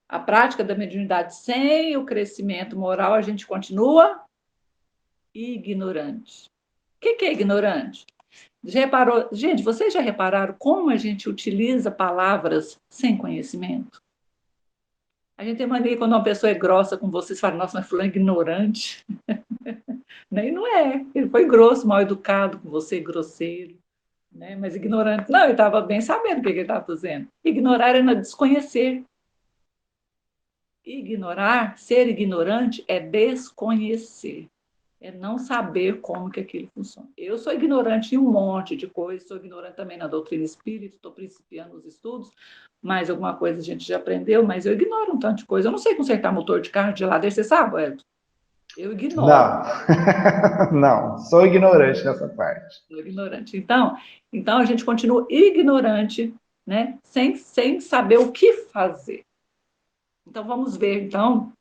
a prática da mediunidade sem o crescimento moral, a gente continua ignorante. O que é ignorante? Já reparou? Gente, vocês já repararam como a gente utiliza palavras sem conhecimento? A gente tem mania quando uma pessoa é grossa com vocês, fala, nossa, mas fulano é ignorante. Nem não é. Ele foi grosso, mal educado com você, grosseiro. Né? Mas ignorante, não, ele estava bem sabendo o que ele estava fazendo. Ignorar é desconhecer. Ignorar, ser ignorante é desconhecer. É não saber como que aquilo funciona. Eu sou ignorante em um monte de coisas, sou ignorante também na doutrina espírita, estou principiando os estudos, mas alguma coisa a gente já aprendeu, mas eu ignoro um tanto de coisa. Eu não sei consertar motor de carro de geladeira, você sabe, Elton? Eu ignoro. Não, sou ignorante nessa parte. Sou ignorante. Então a gente continua ignorante, né? Sem saber o que fazer. Então, vamos ver, então,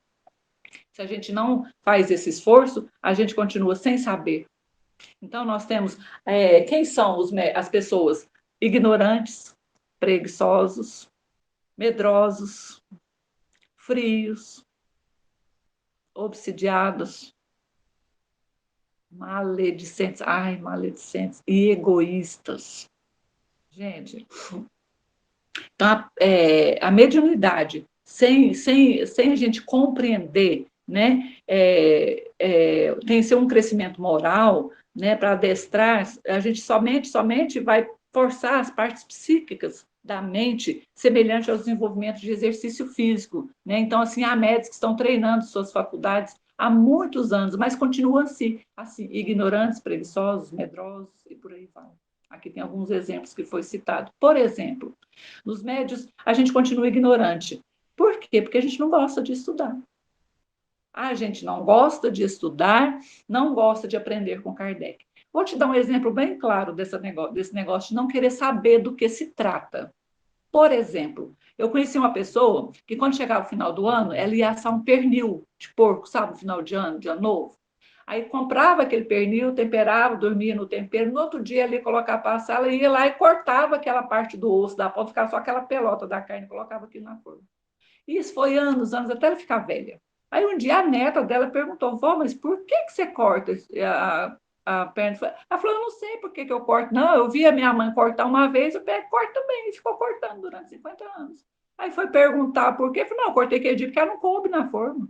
se a gente não faz esse esforço, a gente continua sem saber. Então, nós temos, quem são as pessoas ignorantes, preguiçosos, medrosos, frios, obsidiados, maledicentes e egoístas. Gente, então a mediunidade, sem a gente compreender, né, tem que ser um crescimento moral, né, para adestrar, a gente somente vai forçar as partes psíquicas da mente, semelhante ao desenvolvimento de exercício físico, né? Então, assim, há médicos que estão treinando suas faculdades há muitos anos, mas continuam assim, ignorantes, preguiçosos, medrosos e por aí vai. Aqui tem alguns exemplos que foi citado. Por exemplo, nos médios, a gente continua ignorante. Por quê? Porque a gente não gosta de estudar. A gente não gosta de estudar, não gosta de aprender com Kardec. Vou te dar um exemplo bem claro desse negócio de não querer saber do que se trata. Por exemplo, eu conheci uma pessoa que, quando chegava o final do ano, ela ia assar um pernil de porco, sabe, no final de ano novo. Aí comprava aquele pernil, temperava, dormia no tempero, no outro dia ali colocava para assar, ela ia lá e cortava aquela parte do osso da ponta, ficava só aquela pelota da carne, colocava aquilo na forma. Isso foi anos, até ela ficar velha. Aí um dia a neta dela perguntou, vó, mas por que você corta a perna? Ela falou, eu não sei por que eu corto. Não, eu vi a minha mãe cortar uma vez, o pé corta também, e ficou cortando durante 50 anos. Aí foi perguntar por quê, eu falei, não, eu cortei aquele dia porque ela não coube na forma.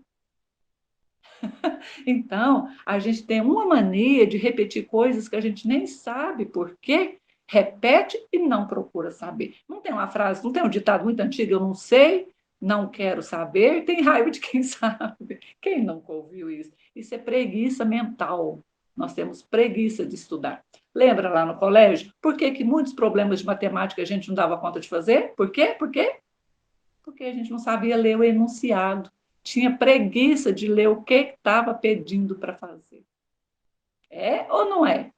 Então, a gente tem uma mania de repetir coisas que a gente nem sabe por quê, repete e não procura saber. Não tem uma frase, não tem um ditado muito antigo, eu não sei, não quero saber, tem raiva de quem sabe. Quem nunca ouviu isso? Isso é preguiça mental. Nós temos preguiça de estudar. Lembra lá no colégio? Por que muitos problemas de matemática a gente não dava conta de fazer? Por quê? Porque a gente não sabia ler o enunciado. Tinha preguiça de ler o que estava pedindo para fazer. É ou não é?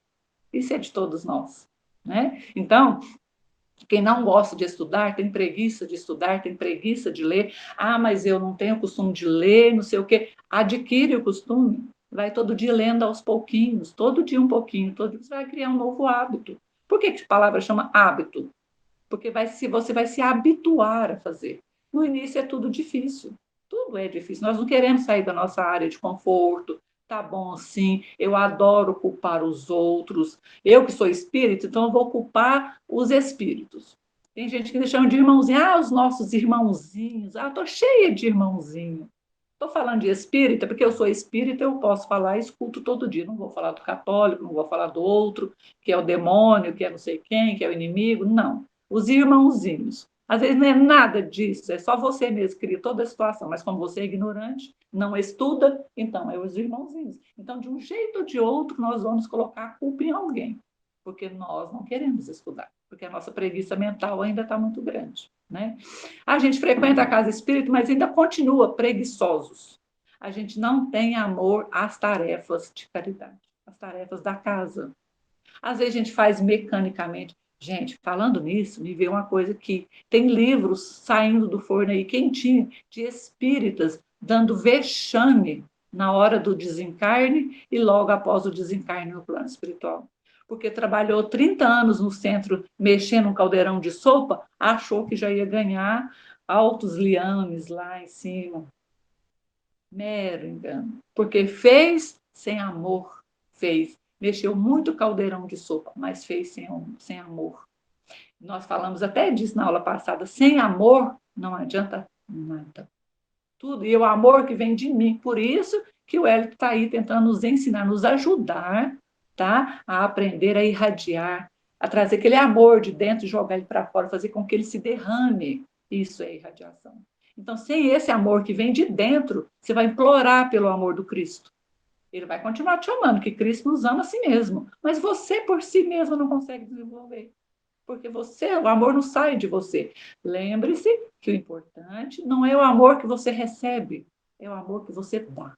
Isso é de todos nós, né? Então, quem não gosta de estudar, tem preguiça de estudar, tem preguiça de ler. Ah, mas eu não tenho costume de ler, não sei o quê. Adquire o costume. Vai todo dia lendo aos pouquinhos, todo dia um pouquinho, todo dia você vai criar um novo hábito. Por que a palavra chama hábito? Porque você vai se habituar a fazer. No início é tudo difícil. Tudo é difícil. Nós não queremos sair da nossa área de conforto. Tá bom, sim, eu adoro culpar os outros. Eu que sou espírito, então eu vou culpar os espíritos. Tem gente que chama de irmãozinho. Ah, os nossos irmãozinhos. Ah, estou cheia de irmãozinho. Estou falando de espírita, porque eu sou espírita, eu posso falar e escuto todo dia. Não vou falar do católico, não vou falar do outro, que é o demônio, que é não sei quem, que é o inimigo. Não. Os irmãozinhos. Às vezes não é nada disso, é só você mesmo que cria toda a situação, mas como você é ignorante, não estuda, então é os irmãozinhos. Então, de um jeito ou de outro, nós vamos colocar a culpa em alguém, porque nós não queremos estudar, porque a nossa preguiça mental ainda está muito grande, né? A gente frequenta a casa espírita, mas ainda continua preguiçosos. A gente não tem amor às tarefas de caridade, às tarefas da casa. Às vezes a gente faz mecanicamente. Gente, falando nisso, me veio uma coisa que tem livros saindo do forno aí, quentinho, de espíritas dando vexame na hora do desencarne e logo após o desencarne no plano espiritual. Porque trabalhou 30 anos no centro, mexendo um caldeirão de sopa, achou que já ia ganhar altos liames lá em cima. Mero engano. Porque fez sem amor, fez. Mexeu muito caldeirão de sopa, mas fez sem amor. Nós falamos até disso na aula passada. Sem amor, não adianta nada. Tudo. E o amor que vem de mim. Por isso que o Hélio está aí tentando nos ensinar, nos ajudar, tá? A aprender a irradiar, a trazer aquele amor de dentro e jogar ele para fora, fazer com que ele se derrame. Isso é irradiação. Então, sem esse amor que vem de dentro, você vai implorar pelo amor do Cristo. Ele vai continuar te amando, que Cristo nos ama a si mesmo. Mas você, por si mesmo, não consegue desenvolver. Porque o amor não sai de você. Lembre-se que o importante não é o amor que você recebe, é o amor que você dá.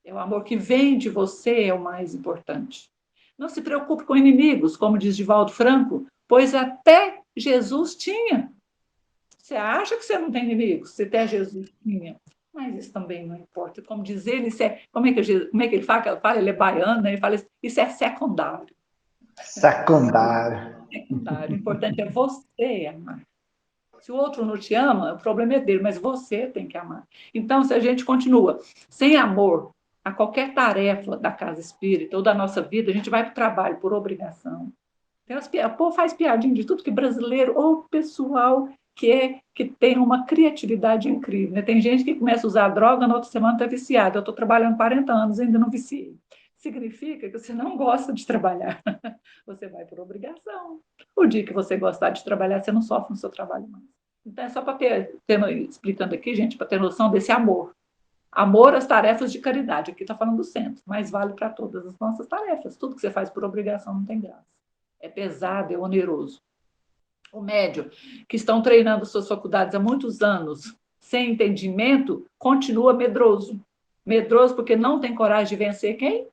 É o amor que vem de você, é o mais importante. Não se preocupe com inimigos, como diz Divaldo Franco, pois até Jesus tinha Você acha que você não tem inimigos? Você tem a Jesus tinha. Mas isso também não importa. Como diz ele, isso é, como é que ele fala? Ele é baiano, né? Ele fala isso é secundário. Secundário. Secundário. O importante é você amar. Se o outro não te ama, o problema é dele, mas você tem que amar. Então, se a gente continua sem amor a qualquer tarefa da casa espírita ou da nossa vida, a gente vai para o trabalho por obrigação. O povo faz piadinha de tudo que brasileiro ou pessoal que tem uma criatividade incrível. Né? Tem gente que começa a usar droga, na outra semana está viciada. Eu estou trabalhando 40 anos e ainda não viciei. Significa que você não gosta de trabalhar. Você vai por obrigação. O dia que você gostar de trabalhar, você não sofre no seu trabalho mais. Então, é só para explicando aqui, gente, para ter noção desse amor. Amor às tarefas de caridade. Aqui está falando do centro, mas vale para todas as nossas tarefas. Tudo que você faz por obrigação não tem graça. É pesado, é oneroso. O médium, que estão treinando suas faculdades há muitos anos, sem entendimento, continua medroso. Medroso porque não tem coragem de vencer quem?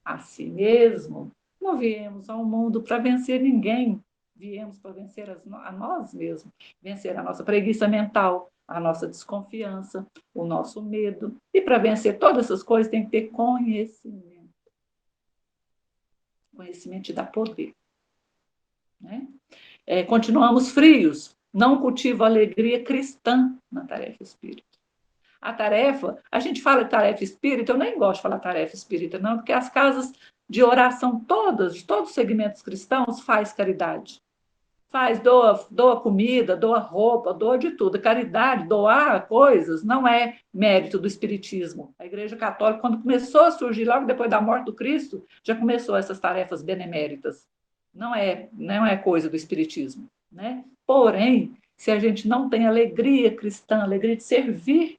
A si mesmo. Não viemos ao mundo para vencer ninguém. Viemos para vencer a nós mesmos. Vencer a nossa preguiça mental, a nossa desconfiança, o nosso medo. E para vencer todas essas coisas tem que ter conhecimento. Conhecimento te dá poder. Né? Continuamos frios, não cultivo alegria cristã na tarefa espírita. A tarefa, a gente fala de tarefa espírita, eu nem gosto de falar tarefa espírita, não, porque as casas de oração todas, de todos os segmentos cristãos, faz caridade. Doa comida, doa roupa, doa de tudo. Caridade, doar coisas, não é mérito do espiritismo. A Igreja Católica, quando começou a surgir, logo depois da morte do Cristo, já começou essas tarefas beneméritas. Não é coisa do espiritismo, né? Porém, se a gente não tem alegria cristã, alegria de servir,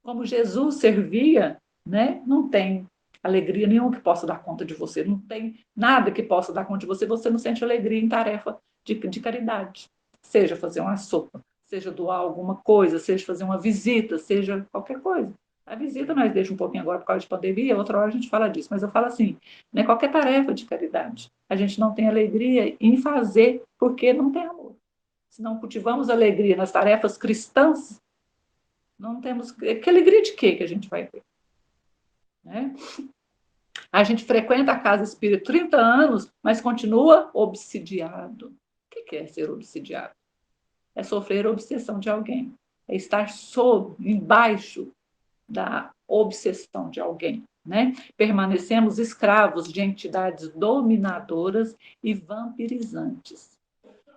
como Jesus servia, né? Não tem alegria nenhuma que possa dar conta de você, não tem nada que possa dar conta de você, você não sente alegria em tarefa de caridade, seja fazer uma sopa, seja doar alguma coisa, seja fazer uma visita, seja qualquer coisa. A visita nós deixamos um pouquinho agora por causa de pandemia, outra hora a gente fala disso, mas eu falo assim, né, qualquer tarefa de caridade, a gente não tem alegria em fazer porque não tem amor. Se não cultivamos alegria nas tarefas cristãs, não temos... Que alegria de quê que a gente vai ter? Né? A gente frequenta a casa espírita 30 anos, mas continua obsidiado. O que é ser obsidiado? É sofrer a obsessão de alguém. É estar embaixo da obsessão de alguém. Né? Permanecemos escravos de entidades dominadoras e vampirizantes.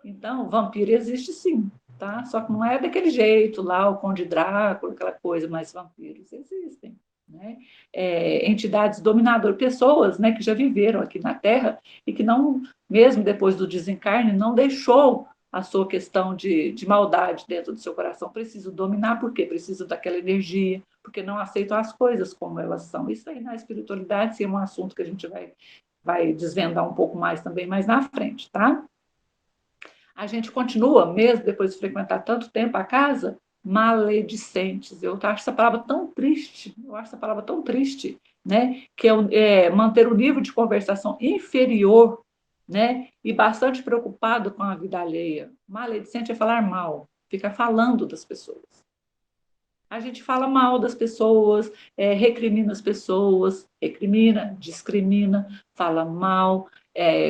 Então, vampiro existe sim, tá? Só que não é daquele jeito lá, o Conde Drácula, aquela coisa, mas vampiros existem. Né? Entidades dominadoras, pessoas, né, que já viveram aqui na Terra e que não, mesmo depois do desencarne, não deixou a sua questão de maldade dentro do seu coração. Preciso dominar, por quê? Preciso daquela energia, porque não aceitam as coisas como elas são. Isso aí na espiritualidade sim, é um assunto que a gente vai desvendar um pouco mais também mais na frente, tá? A gente continua, mesmo depois de frequentar tanto tempo a casa, maledicentes. Eu acho essa palavra tão triste, né? Que é manter o nível de conversação inferior, né? E bastante preocupado com a vida alheia. Maledicente é falar mal, fica falando das pessoas. A gente fala mal das pessoas, recrimina as pessoas, discrimina, fala mal,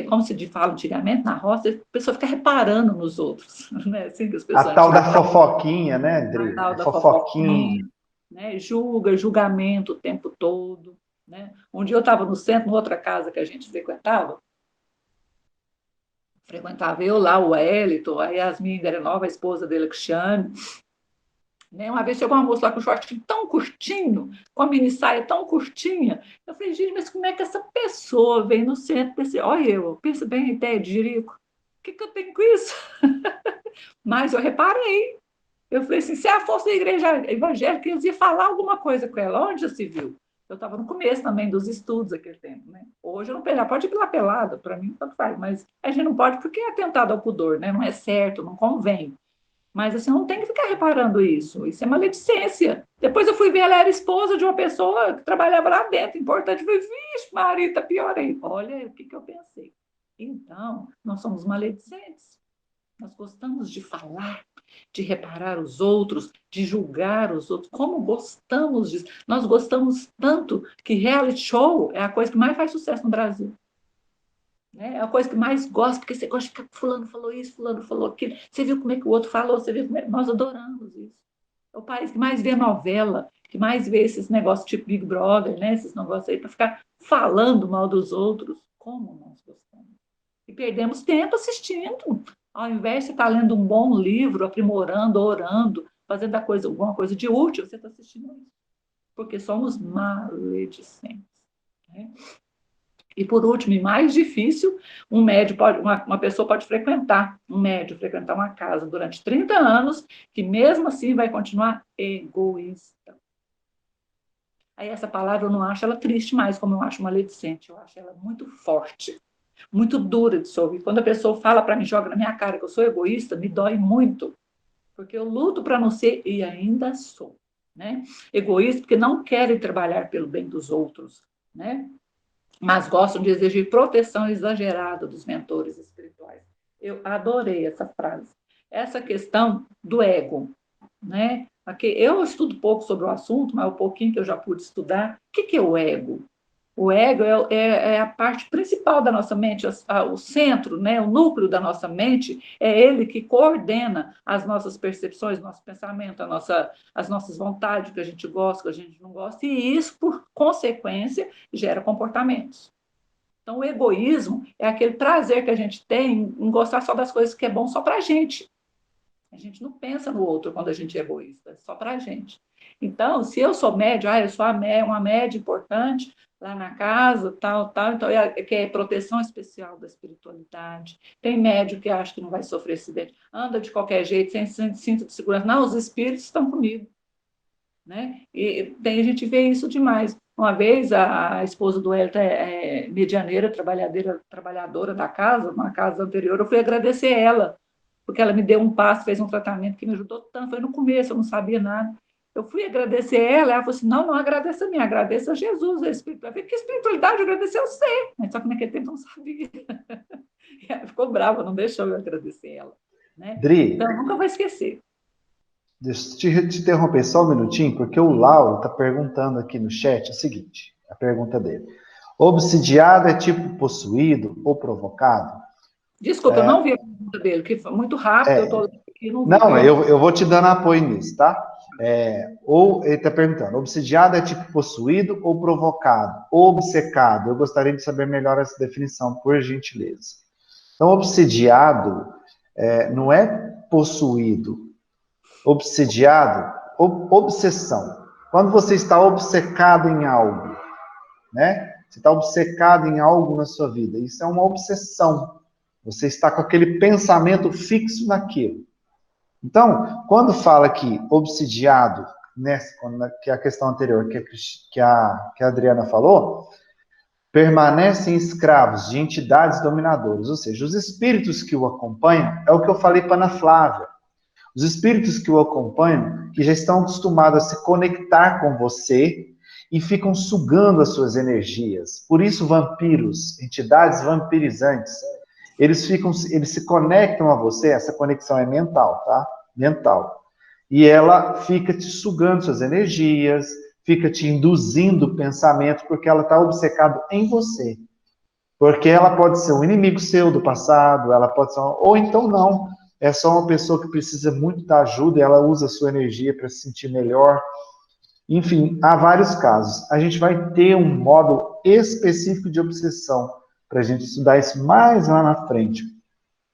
como se fala antigamente na roça, a pessoa fica reparando nos outros. Né? Assim que as pessoas a tal da fofoquinha, né, Adri? A tal da fofoquinha. Né? Julgamento o tempo todo. Né? Um dia eu estava no centro, em outra casa que a gente frequentava eu lá, o Wellington, a Yasmin Garenova, a esposa dele, a Cristiane. Né? Uma vez chegou uma moça lá com um shortinho tão curtinho, com a mini saia tão curtinha. Eu falei, gente, mas como é que essa pessoa vem no centro desse... Olha, pensa bem a ideia de Jerico. O que eu tenho com isso? Mas eu reparei. Eu falei assim, se ela fosse da igreja evangélica, eu ia falar alguma coisa com ela. Onde já se viu? Eu estava no começo também dos estudos aquele tempo. Né? Hoje eu não pelo, pode ir pela pelada, para mim tanto faz, mas a gente não pode porque é atentado ao pudor, né? Não é certo, não convém. Mas assim, não tem que ficar reparando isso. Isso é maledicência. Depois eu fui ver, ela era esposa de uma pessoa que trabalhava lá dentro. Importante, eu falei, vixe, Marita, pior aí. Olha o que eu pensei. Então, nós somos maledicentes. Nós gostamos de falar, de reparar os outros, de julgar os outros. Como gostamos disso? Nós gostamos tanto que reality show é a coisa que mais faz sucesso no Brasil. Né? É a coisa que mais gosta, porque você gosta de ficar, fulano falou isso, fulano falou aquilo. Você viu como é que o outro falou, você viu como é... Nós adoramos isso. É o país que mais vê novela, que mais vê esses negócios tipo Big Brother, né? Esses negócios aí para ficar falando mal dos outros. Como nós gostamos. E perdemos tempo assistindo. Ao invés de estar lendo um bom livro, aprimorando, orando, fazendo alguma coisa de útil, você está assistindo isso. Porque somos maledicentes. Né? E, por último, e mais difícil, uma pessoa pode frequentar uma casa durante 30 anos, que mesmo assim vai continuar egoísta. Aí essa palavra eu não acho ela triste mais, como eu acho maledicente, eu acho ela muito forte, muito dura de se ouvir. Quando a pessoa fala para mim, joga na minha cara que eu sou egoísta, me dói muito, porque eu luto para não ser e ainda sou. Né? Egoísta porque não querem trabalhar pelo bem dos outros, né? Mas gostam de exigir proteção exagerada dos mentores espirituais. Eu adorei essa frase. Essa questão do ego, né? Eu estudo pouco sobre o assunto, mas o pouquinho que eu já pude estudar, o que é o ego? O ego é a parte principal da nossa mente, o centro, né, o núcleo da nossa mente, é ele que coordena as nossas percepções, nosso pensamento, as nossas vontades, o que a gente gosta, o que a gente não gosta, e isso, por consequência, gera comportamentos. Então, o egoísmo é aquele prazer que a gente tem em gostar só das coisas que é bom só para a gente. A gente não pensa no outro quando a gente é egoísta, é só para a gente. Então, se eu sou médio, eu sou uma média importante lá na casa, tal, então que é proteção especial da espiritualidade. Tem médio que acha que não vai sofrer acidente, anda de qualquer jeito, sem cinto de segurança. Não, os espíritos estão comigo. Né? E a gente vê isso demais. Uma vez, a esposa do Hélio é medianeira, trabalhadora da casa, uma casa anterior, eu fui agradecer ela, porque ela me deu um passo, fez um tratamento que me ajudou tanto. Foi no começo, eu não sabia nada. Eu fui agradecer ela falou assim, não agradeça a mim, agradeça a Jesus, a espiritualidade. Porque espiritualidade agradecer a você. Só que naquele tempo eu não sabia. E ela ficou brava, não deixou eu agradecer ela. Né? Dri, Então, eu nunca vou esquecer. deixa eu te interromper só um minutinho, porque o Lau está perguntando aqui no chat o seguinte, a pergunta dele. Obsidiado é tipo possuído ou provocado? Desculpa, eu não vi a pergunta dele, que foi muito rápido, eu estou lendo aqui e não vi. Não, eu vou te dando apoio nisso, tá? Ou ele está perguntando, obsidiado é tipo possuído ou provocado? Ou obcecado? Eu gostaria de saber melhor essa definição, por gentileza. Então, obsidiado não é possuído. Obsidiado, obsessão. Quando você está obcecado em algo, né? Você está obcecado em algo na sua vida. Isso é uma obsessão. Você está com aquele pensamento fixo naquilo. Então, quando fala que obsidiado, né, que é a questão anterior que a Adriana falou, permanecem escravos de entidades dominadoras, ou seja, os espíritos que o acompanham, é o que eu falei para a Ana Flávia. Os espíritos que o acompanham, que já estão acostumados a se conectar com você e ficam sugando as suas energias. Por isso, vampiros, entidades vampirizantes, eles se conectam a você, essa conexão é mental, tá? Mental. E ela fica te sugando suas energias, fica te induzindo pensamento, porque ela está obcecada em você. Porque ela pode ser um inimigo seu do passado, ela pode ser ou então não. É só uma pessoa que precisa muito da ajuda e ela usa a sua energia para se sentir melhor. Enfim, há vários casos. A gente vai ter um modo específico de obsessão para a gente estudar isso mais lá na frente.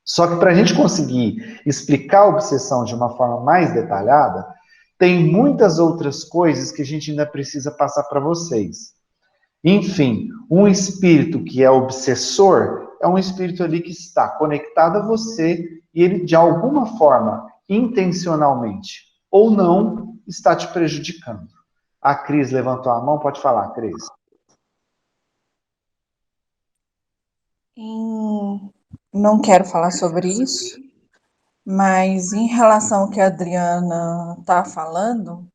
Só que para a gente conseguir explicar a obsessão de uma forma mais detalhada, tem muitas outras coisas que a gente ainda precisa passar para vocês. Enfim, um espírito que é obsessor é um espírito ali que está conectado a você e ele, de alguma forma, intencionalmente ou não, está te prejudicando. A Cris levantou a mão, pode falar, Cris. Não quero falar sobre isso, mas em relação ao que a Adriana está falando,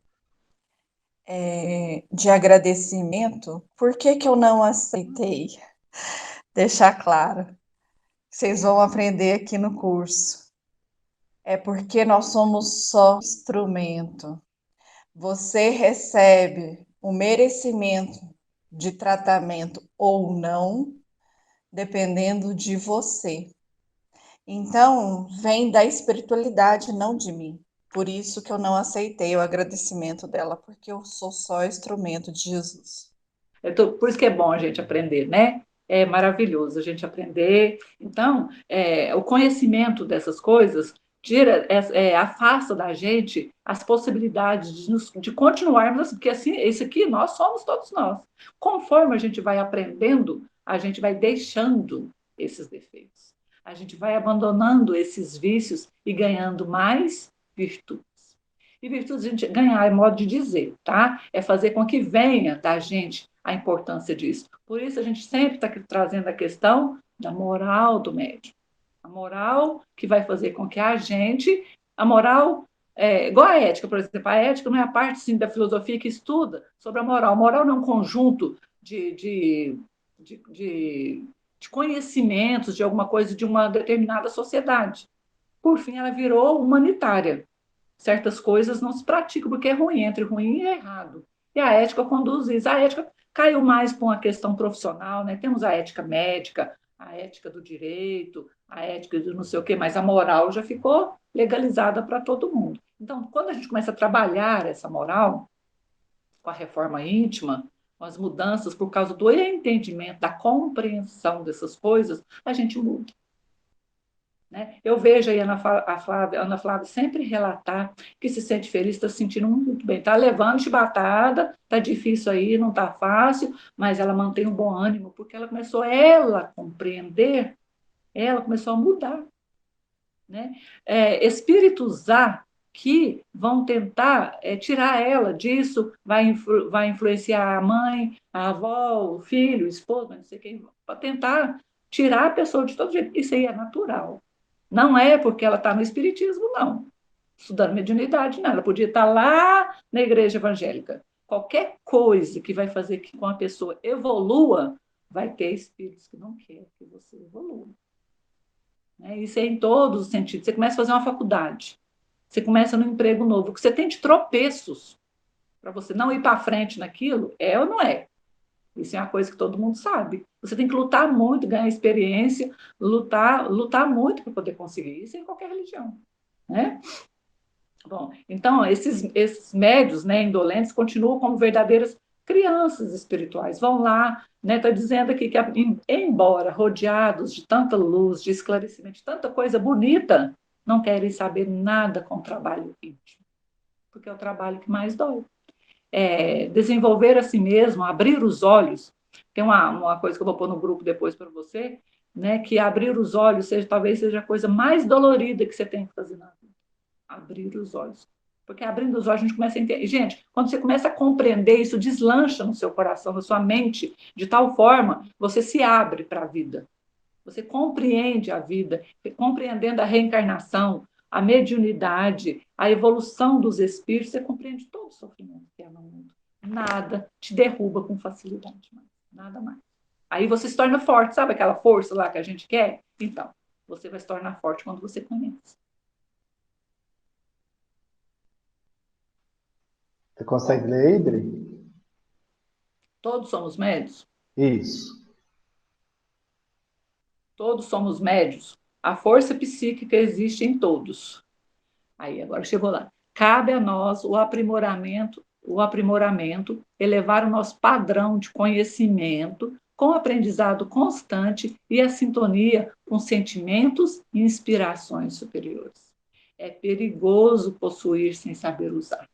de agradecimento, por que eu não aceitei? Deixar claro. Vocês vão aprender aqui no curso. É porque nós somos só instrumento. Você recebe o merecimento de tratamento ou não, dependendo de você. Então, vem da espiritualidade, não de mim. Por isso que eu não aceitei o agradecimento dela, porque eu sou só instrumento de Jesus. Por isso que é bom a gente aprender, né? É maravilhoso a gente aprender. Então, o conhecimento dessas coisas afasta da gente as possibilidades de continuarmos assim, porque assim, isso aqui nós somos todos nós. Conforme a gente vai aprendendo, a gente vai deixando esses defeitos. A gente vai abandonando esses vícios e ganhando mais virtudes. E virtudes a gente ganhar é modo de dizer, tá? É fazer com que venha da gente a importância disso. Por isso a gente sempre está trazendo a questão da moral do médium. A moral que vai fazer com que a moral, igual a ética, por exemplo, a ética não é a parte sim, da filosofia que estuda sobre a moral. A moral não é um conjunto de conhecimentos de alguma coisa de uma determinada sociedade. Por fim, ela virou humanitária. Certas coisas não se praticam porque é ruim, entre ruim e errado. E a ética conduz isso. A ética caiu mais para uma questão profissional, né? Temos a ética médica, a ética do direito, a ética de não sei o quê, mas a moral já ficou legalizada para todo mundo. Então, quando a gente começa a trabalhar essa moral, com a reforma íntima, com as mudanças por causa do entendimento, da compreensão dessas coisas, a gente muda. Né? Eu vejo aí a Ana Flávia sempre relatar que se sente feliz, está se sentindo muito bem, está levando chibatada, está difícil aí, não está fácil, mas ela mantém um bom ânimo, porque ela começou a compreender, ela começou a mudar. Né? Espíritos que vão tentar tirar ela disso, vai influenciar a mãe, a avó, o filho, o esposo, não sei quem, para tentar tirar a pessoa de todo jeito. Isso aí é natural. Não é porque ela está no espiritismo, não. Estudando mediunidade, não. Ela podia estar lá na igreja evangélica. Qualquer coisa que vai fazer com a pessoa evolua, vai ter espíritos que não querem que você evolua. Né? Isso é em todos os sentidos. Você começa a fazer uma faculdade, você começa no emprego novo, que você tem de tropeços para você não ir para frente naquilo, é ou não é? Isso é uma coisa que todo mundo sabe. Você tem que lutar muito, ganhar experiência, lutar muito para poder conseguir. Isso em qualquer religião. Né? Bom, então, esses médios, né, indolentes continuam como verdadeiras crianças espirituais. Vão lá, né, está dizendo aqui que, embora rodeados de tanta luz, de esclarecimento, de tanta coisa bonita, não querem saber nada com o trabalho íntimo, porque é o trabalho que mais dói. Desenvolver a si mesmo, abrir os olhos. Tem uma coisa que eu vou pôr no grupo depois para você, né, que abrir os olhos talvez seja a coisa mais dolorida que você tem que fazer na vida. Abrir os olhos. Porque abrindo os olhos a gente começa a entender. Gente, quando você começa a compreender, isso deslancha no seu coração, na sua mente, de tal forma, você se abre para a vida. Você compreende a vida, compreendendo a reencarnação, a mediunidade, a evolução dos espíritos, você compreende todo o sofrimento que há no mundo. Nada te derruba com facilidade, nada mais. Aí você se torna forte, sabe aquela força lá que a gente quer? Então, você vai se tornar forte quando você conhece. Você consegue ler, Idri? Todos somos médios? Isso. Todos somos médios. A força psíquica existe em todos. Aí, agora chegou lá. Cabe a nós o aprimoramento, elevar o nosso padrão de conhecimento com aprendizado constante e a sintonia com sentimentos e inspirações superiores. É perigoso possuir sem saber usar.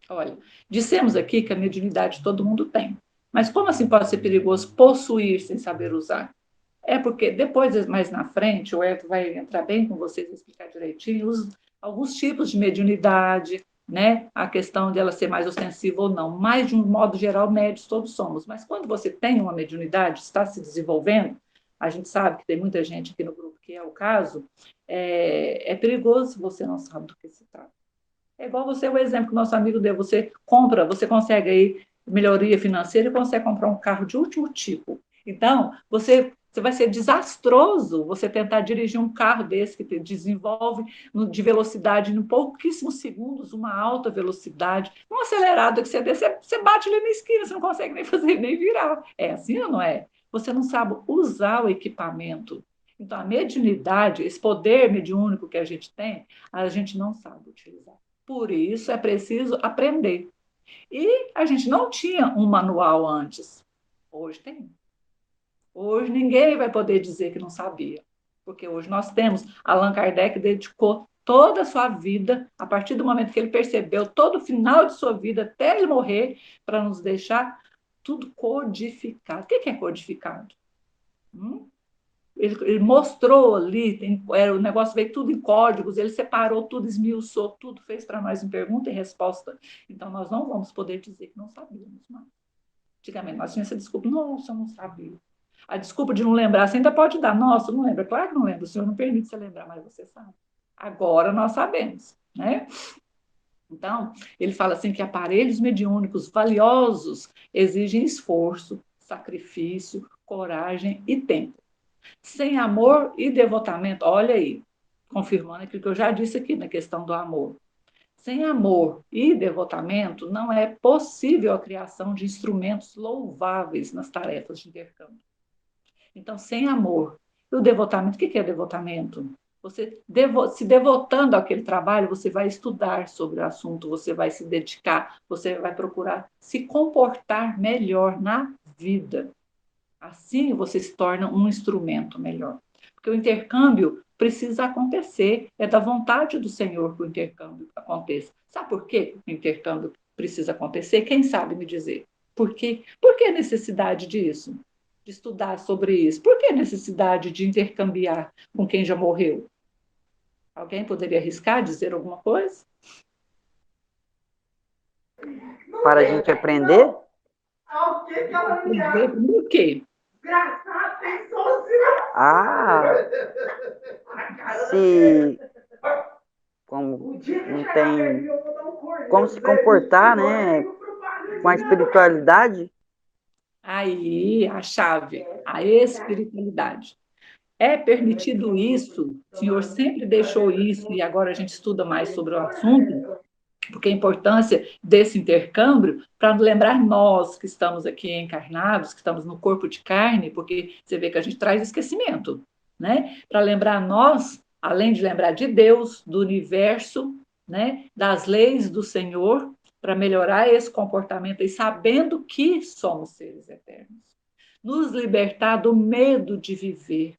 Olha, dissemos aqui que a mediunidade todo mundo tem. Mas como assim pode ser perigoso possuir sem saber usar? É porque depois, mais na frente, o Everton vai entrar bem com vocês e explicar direitinho alguns tipos de mediunidade, né? A questão de ela ser mais ostensiva ou não. Mas, de um modo geral, médios todos somos. Mas quando você tem uma mediunidade, está se desenvolvendo, a gente sabe que tem muita gente aqui no grupo que é o caso, é perigoso se você não sabe do que se trata. É igual você, o exemplo que o nosso amigo deu, você consegue aí melhoria financeira e consegue comprar um carro de último tipo. Então, você Você vai ser desastroso você tentar dirigir um carro desse que desenvolve de velocidade em pouquíssimos segundos, uma alta velocidade. Um acelerado que você der, você bate ali na esquina, você não consegue nem fazer, nem virar. É assim ou não é? Você não sabe usar o equipamento. Então, a mediunidade, esse poder mediúnico que a gente não sabe utilizar. Por isso, é preciso aprender. E a gente não tinha um manual antes. Hoje tem. Hoje ninguém vai poder dizer que não sabia, porque hoje nós temos. Allan Kardec dedicou toda a sua vida, a partir do momento que ele percebeu, todo o final de sua vida, até ele morrer, para nos deixar tudo codificado. O que é codificado? Ele mostrou ali, o negócio veio tudo em códigos, ele separou tudo, esmiuçou tudo, fez para nós em pergunta e resposta. Então, nós não vamos poder dizer que não sabíamos mais. Antigamente, nós tínhamos essa desculpa, nossa, eu não sabia. A desculpa de não lembrar, você ainda pode dar, nossa, não lembra? Claro que não lembra, o senhor não permite você lembrar, mas você sabe. Agora nós sabemos, né? Então, ele fala assim que aparelhos mediúnicos valiosos exigem esforço, sacrifício, coragem e tempo. Sem amor e devotamento, olha aí, confirmando aquilo que eu já disse aqui na questão do amor. Sem amor e devotamento, não é possível a criação de instrumentos louváveis nas tarefas de intercâmbio. Então, sem amor. E o devotamento, o que é devotamento? Você se devotando àquele trabalho, você vai estudar sobre o assunto, você vai se dedicar, você vai procurar se comportar melhor na vida. Assim, você se torna um instrumento melhor. Porque o intercâmbio precisa acontecer, é da vontade do Senhor que o intercâmbio aconteça. Sabe por que o intercâmbio precisa acontecer? Quem sabe me dizer? Por quê? Por que a necessidade disso? De estudar sobre isso? Por que a necessidade de intercambiar com quem já morreu? Alguém poderia arriscar dizer alguma coisa? Para a gente aprender? Aprender por quê? Ah, se como não tem como se comportar, né, com a espiritualidade. Aí, a chave, a espiritualidade. É permitido isso, o Senhor sempre deixou isso, e agora a gente estuda mais sobre o assunto, porque a importância desse intercâmbio, para lembrar nós que estamos aqui encarnados, que estamos no corpo de carne, porque você vê que a gente traz esquecimento, né? Para lembrar nós, além de lembrar de Deus, do universo, né? Das leis do Senhor, para melhorar esse comportamento e sabendo que somos seres eternos. Nos libertar do medo de viver,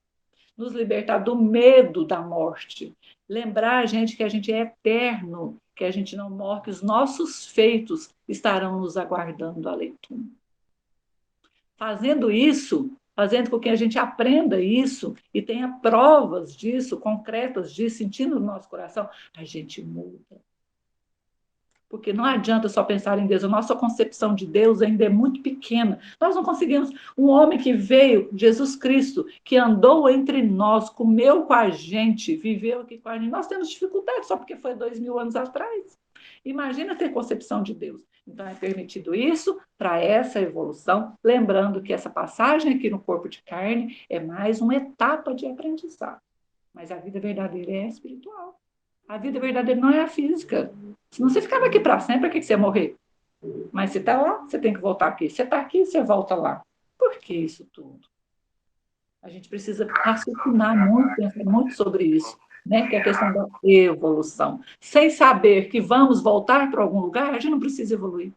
nos libertar do medo da morte. Lembrar a gente que a gente é eterno, que a gente não morre, que os nossos feitos estarão nos aguardando além do túmulo. Fazendo isso, fazendo com que a gente aprenda isso e tenha provas disso, concretas disso, sentindo no nosso coração, a gente muda. Porque não adianta só pensar em Deus, a nossa concepção de Deus ainda é muito pequena. Nós não conseguimos. Um homem que veio, Jesus Cristo, que andou entre nós, comeu com a gente, viveu aqui com a gente, nós temos dificuldade só porque foi 2000 anos atrás. Imagina ter concepção de Deus. Então, é permitido isso para essa evolução, lembrando que essa passagem aqui no corpo de carne é mais uma etapa de aprendizado. Mas a vida verdadeira é espiritual. A vida verdadeira não é a física. Senão você ficava aqui para sempre, para que você ia morrer? Mas você está lá, você tem que voltar aqui. Você está aqui, você volta lá. Por que isso tudo? A gente precisa raciocinar muito, pensar muito sobre isso, né? Que é a questão da evolução. Sem saber que vamos voltar para algum lugar, a gente não precisa evoluir.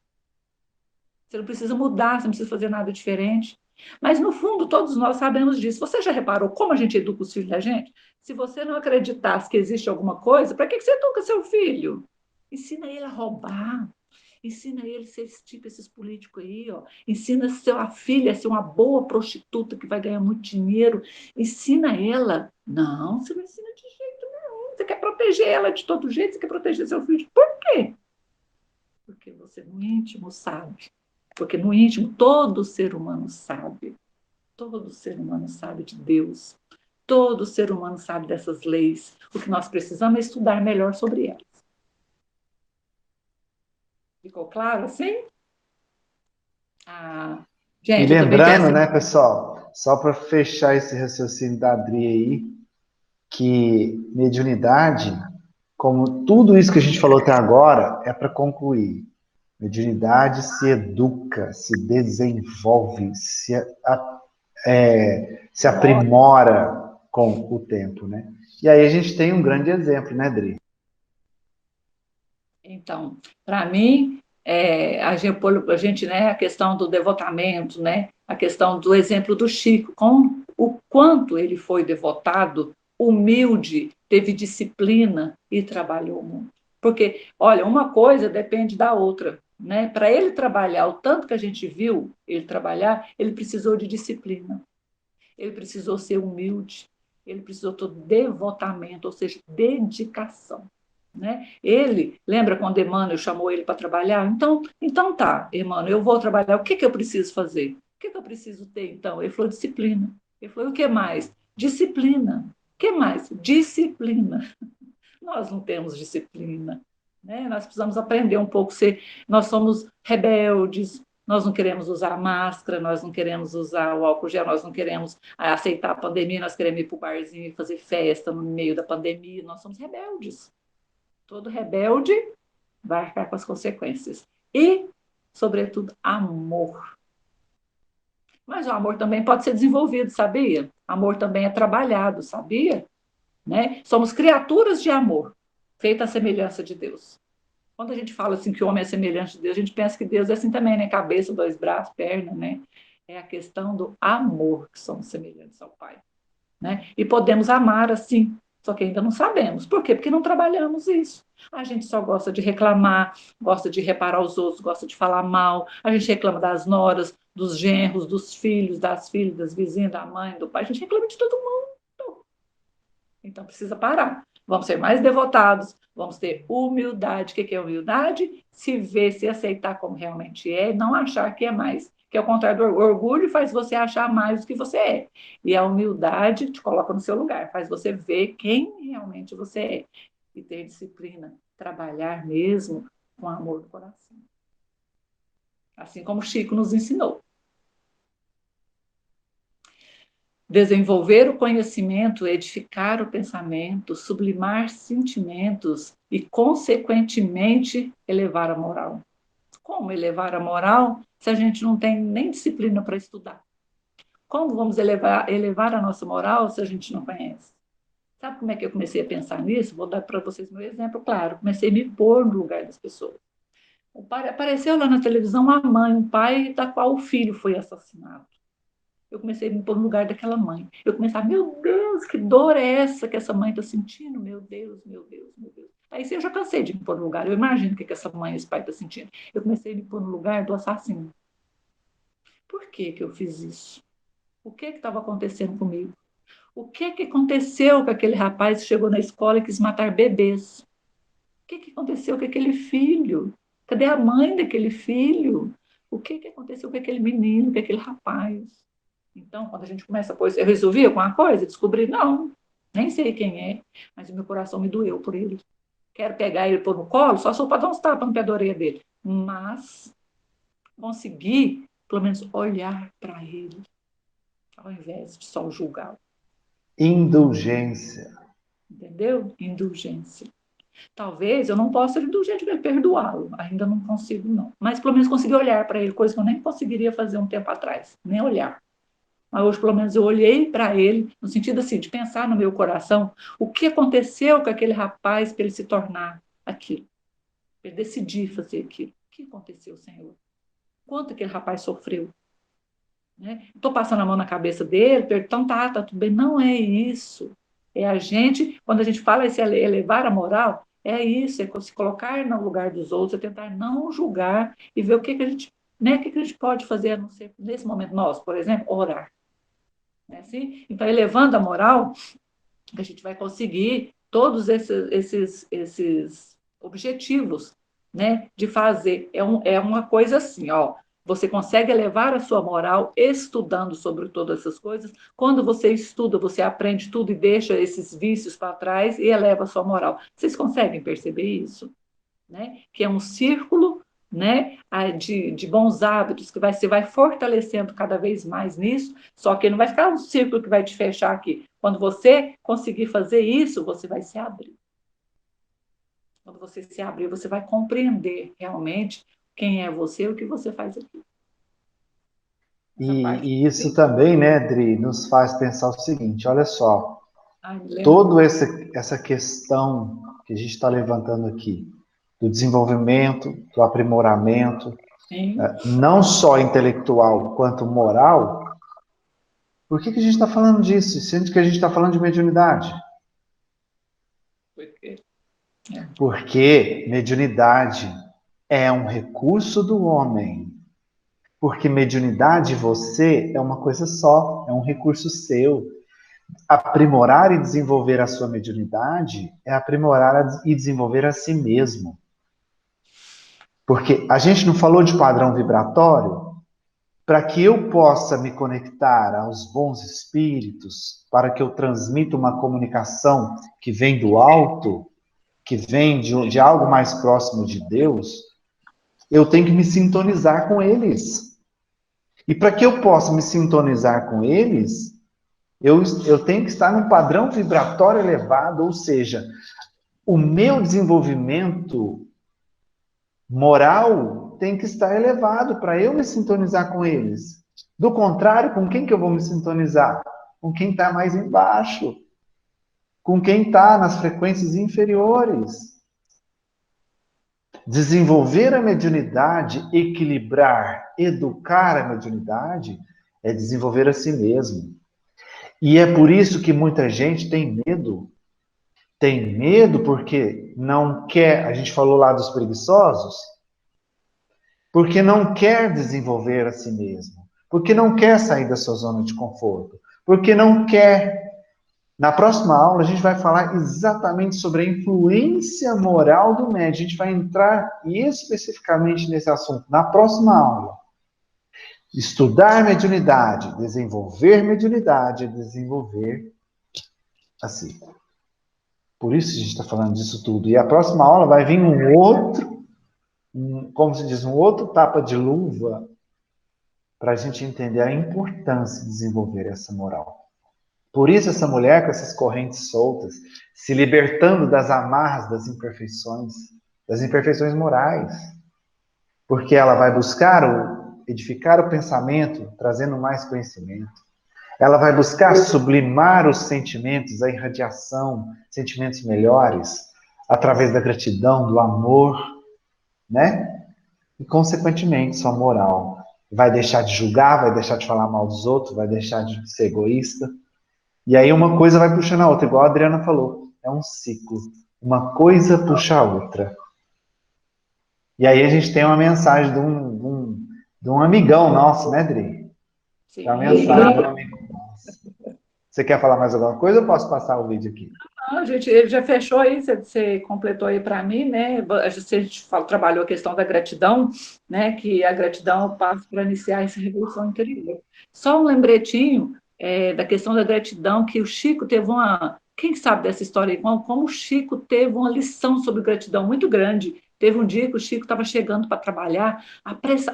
Você não precisa mudar, você não precisa fazer nada diferente. Mas, no fundo, todos nós sabemos disso. Você já reparou como a gente educa os filhos da gente? Se você não acreditasse que existe alguma coisa, para que você educa seu filho? Ensina ele a roubar. Ensina ele a ser esse tipo, esses políticos aí, ó. Ensina sua filha a ser uma boa prostituta que vai ganhar muito dinheiro. Ensina ela. Não, você não ensina de jeito nenhum. Você quer proteger ela de todo jeito, você quer proteger seu filho. Por quê? Porque você no íntimo sabe. Porque no íntimo todo ser humano sabe. Todo ser humano sabe de Deus. Todo ser humano sabe dessas leis. O que nós precisamos é estudar melhor sobre elas. Ficou claro assim? E Gente, eu também lembrando, quero... né, pessoal, só para fechar esse raciocínio da Adri aí, que mediunidade, como tudo isso que a gente falou até agora, é para concluir. Mediunidade se educa, se desenvolve, se aprimora com o tempo, né? E aí a gente tem um grande exemplo, né, Dri? Então, para mim, a gente, né, a questão do devotamento, né, a questão do exemplo do Chico, com o quanto ele foi devotado, humilde, teve disciplina e trabalhou muito. Porque, olha, uma coisa depende da outra, né? Para ele trabalhar o tanto que a gente viu ele trabalhar, ele precisou de disciplina, ele precisou ser humilde, ele precisou ter devotamento, ou seja, dedicação. Né? Ele, lembra quando Emmanuel chamou ele para trabalhar? Então tá, Emmanuel, eu vou trabalhar, o que eu preciso fazer? O que eu preciso ter, então? Ele falou disciplina. Ele falou, o que mais? Disciplina. O que mais? Disciplina. Nós não temos disciplina. Né? Nós precisamos aprender um pouco. Nós somos rebeldes, nós não queremos usar máscara, nós não queremos usar o álcool gel, nós não queremos aceitar a pandemia, nós queremos ir para o barzinho e fazer festa no meio da pandemia. Nós somos rebeldes. Todo rebelde vai arcar com as consequências. E, sobretudo, amor. Mas o amor também pode ser desenvolvido, sabia? Amor também é trabalhado, sabia? Né? Somos criaturas de amor, feitas à semelhança de Deus. Quando a gente fala assim que o homem é semelhante de Deus, a gente pensa que Deus é assim também, né? Cabeça, 2 braços, perna, né? É a questão do amor que somos semelhantes ao Pai. Né? E podemos amar assim, só que ainda não sabemos. Por quê? Porque não trabalhamos isso. A gente só gosta de reclamar, gosta de reparar os outros, gosta de falar mal, a gente reclama das noras, dos genros, dos filhos, das filhas, das vizinhas, da mãe, do pai, a gente reclama de todo mundo. Então precisa parar. Vamos ser mais devotados, vamos ter humildade. O que é humildade? Se ver, se aceitar como realmente é, não achar que é mais. Que é o contrário do orgulho, faz você achar mais do que você é. E a humildade te coloca no seu lugar, faz você ver quem realmente você é. E ter disciplina, trabalhar mesmo com amor do coração. Assim como o Chico nos ensinou. Desenvolver o conhecimento, edificar o pensamento, sublimar sentimentos e, consequentemente, elevar a moral. Como elevar a moral se a gente não tem nem disciplina para estudar? Como vamos elevar a nossa moral se a gente não conhece? Sabe como é que eu comecei a pensar nisso? Vou dar para vocês meu exemplo, claro. Comecei a me pôr no lugar das pessoas. Apareceu lá na televisão a mãe, um pai da qual o filho foi assassinado. Eu comecei a me pôr no lugar daquela mãe. Eu comecei a, meu Deus, que dor é essa que essa mãe está sentindo? Meu Deus, meu Deus, meu Deus. Aí eu já cansei de me pôr no lugar. Eu imagino o que essa mãe e esse pai estão sentindo. Eu comecei a me pôr no lugar do assassino. Por que eu fiz isso? O que estava acontecendo comigo? O que aconteceu com aquele rapaz que chegou na escola e quis matar bebês? O que aconteceu com aquele filho? Cadê a mãe daquele filho? O que aconteceu com aquele menino, com aquele rapaz? Então, quando a gente começa a pôr, eu resolvi alguma coisa? Descobri, não, nem sei quem é, mas o meu coração me doeu por ele. Quero pegar ele, pôr no colo, só para dar uns tapas no pé da orelha dele. Mas consegui, pelo menos, olhar para ele, ao invés de só julgá-lo. Indulgência. Entendeu? Indulgência. Talvez eu não possa ser indulgente, perdoá-lo, ainda não consigo, não. Mas pelo menos consegui olhar para ele, coisa que eu nem conseguiria fazer um tempo atrás, nem olhar. Mas hoje, pelo menos, eu olhei para ele, no sentido assim, de pensar no meu coração, o que aconteceu com aquele rapaz para ele se tornar aquilo, para ele decidir fazer aquilo. O que aconteceu, Senhor? Quanto aquele rapaz sofreu? Né? Estou passando a mão na cabeça dele, então tá tudo bem. Não é isso. É a gente, quando a gente fala esse elevar a moral, é isso, é se colocar no lugar dos outros, é tentar não julgar e ver o que a gente, né, o que a gente pode fazer, a não ser, nesse momento, nós, por exemplo, orar. Né, assim? Então, elevando a moral, a gente vai conseguir todos esses objetivos, né, de fazer. É uma coisa assim, ó. Você consegue elevar a sua moral estudando sobre todas essas coisas. Quando você estuda, você aprende tudo e deixa esses vícios para trás e eleva a sua moral. Vocês conseguem perceber isso? Né? Que é um círculo né, de bons hábitos, que você vai fortalecendo cada vez mais nisso, só que não vai ficar um círculo que vai te fechar aqui. Quando você conseguir fazer isso, você vai se abrir. Quando você se abrir, você vai compreender realmente quem é você e o que você faz aqui. E isso também, né, Dri, nos faz pensar o seguinte, olha só, Ai, toda essa questão que a gente está levantando aqui, do desenvolvimento, do aprimoramento, não só intelectual quanto moral, por que a gente está falando disso, sendo que a gente está falando de mediunidade? Porque mediunidade é um recurso do homem. Porque mediunidade, você, é uma coisa só, é um recurso seu. Aprimorar e desenvolver a sua mediunidade é aprimorar e desenvolver a si mesmo. Porque a gente não falou de padrão vibratório? Para que eu possa me conectar aos bons espíritos, para que eu transmita uma comunicação que vem do alto, que vem de algo mais próximo de Deus, eu tenho que me sintonizar com eles. E para que eu possa me sintonizar com eles, eu tenho que estar num padrão vibratório elevado, ou seja, o meu desenvolvimento moral tem que estar elevado para eu me sintonizar com eles. Do contrário, com quem que eu vou me sintonizar? Com quem está mais embaixo. Com quem está nas frequências inferiores. Desenvolver a mediunidade, equilibrar, educar a mediunidade, é desenvolver a si mesmo. E é por isso que muita gente tem medo. Tem medo porque não quer, a gente falou lá dos preguiçosos, porque não quer desenvolver a si mesmo, porque não quer sair da sua zona de conforto, porque não quer. Na próxima aula, a gente vai falar exatamente sobre a influência moral do médium. A gente vai entrar especificamente nesse assunto na próxima aula. Estudar mediunidade, desenvolver mediunidade, desenvolver a si. Por isso a gente está falando disso tudo. E a próxima aula vai vir um outro, como se diz, um outro tapa de luva para a gente entender a importância de desenvolver essa moral. Por isso essa mulher com essas correntes soltas, se libertando das amarras das imperfeições morais. Porque ela vai buscar edificar o pensamento, trazendo mais conhecimento. Ela vai buscar sublimar os sentimentos, a irradiação, sentimentos melhores, através da gratidão, do amor, né? E, consequentemente, sua moral. Vai deixar de julgar, vai deixar de falar mal dos outros, vai deixar de ser egoísta. E aí uma coisa vai puxando a outra, igual a Adriana falou. É um ciclo. Uma coisa puxa a outra. E aí a gente tem uma mensagem de um amigão nosso, né, Adri? Sim. É uma mensagem de um amigo nosso. Você quer falar mais alguma coisa ou posso passar o vídeo aqui? Não, gente, ele já fechou aí, você completou aí para mim, né? A gente trabalhou a questão da gratidão, né? Que a gratidão é o passo para iniciar essa revolução interior. Só um lembretinho da questão da gratidão, que o Chico teve uma. Quem sabe dessa história aí? Como o Chico teve uma lição sobre gratidão muito grande. Teve um dia que o Chico estava chegando para trabalhar,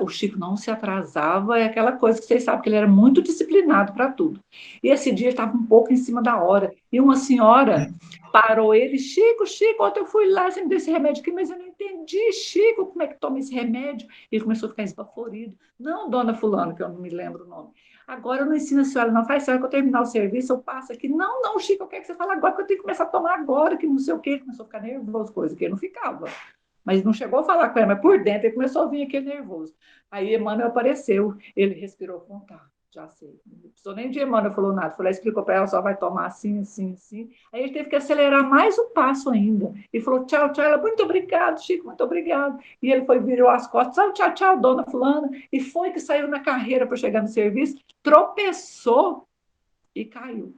o Chico não se atrasava, é aquela coisa que vocês sabem que ele era muito disciplinado para tudo. E esse dia estava um pouco em cima da hora. E uma senhora parou ele, Chico, ontem eu fui lá, você me deu esse remédio aqui, mas eu não entendi, Chico, como é que toma esse remédio? Ele começou a ficar esbaforido. Não, dona fulano, que eu não me lembro o nome. Agora eu não ensino a senhora, não faz senhora que eu terminar o serviço, eu passo aqui. Não, Chico, eu quero que você fale agora, que eu tenho que começar a tomar agora, que não sei o quê. Ele começou a ficar nervoso, coisa que ele não ficava. Mas não chegou a falar com ela, mas por dentro ele começou a vir aquele nervoso. Aí Emmanuel apareceu, ele respirou com já sei. Não precisou nem de Emmanuel, falou nada. Falei, explicou para ela, só vai tomar assim, assim, assim. Aí ele teve que acelerar mais o passo ainda. E falou, tchau, tchau. Ela, muito obrigado, Chico, muito obrigado. E ele foi, virou as costas, tchau, tchau, dona fulana. E foi que saiu na carreira para chegar no serviço, tropeçou e caiu.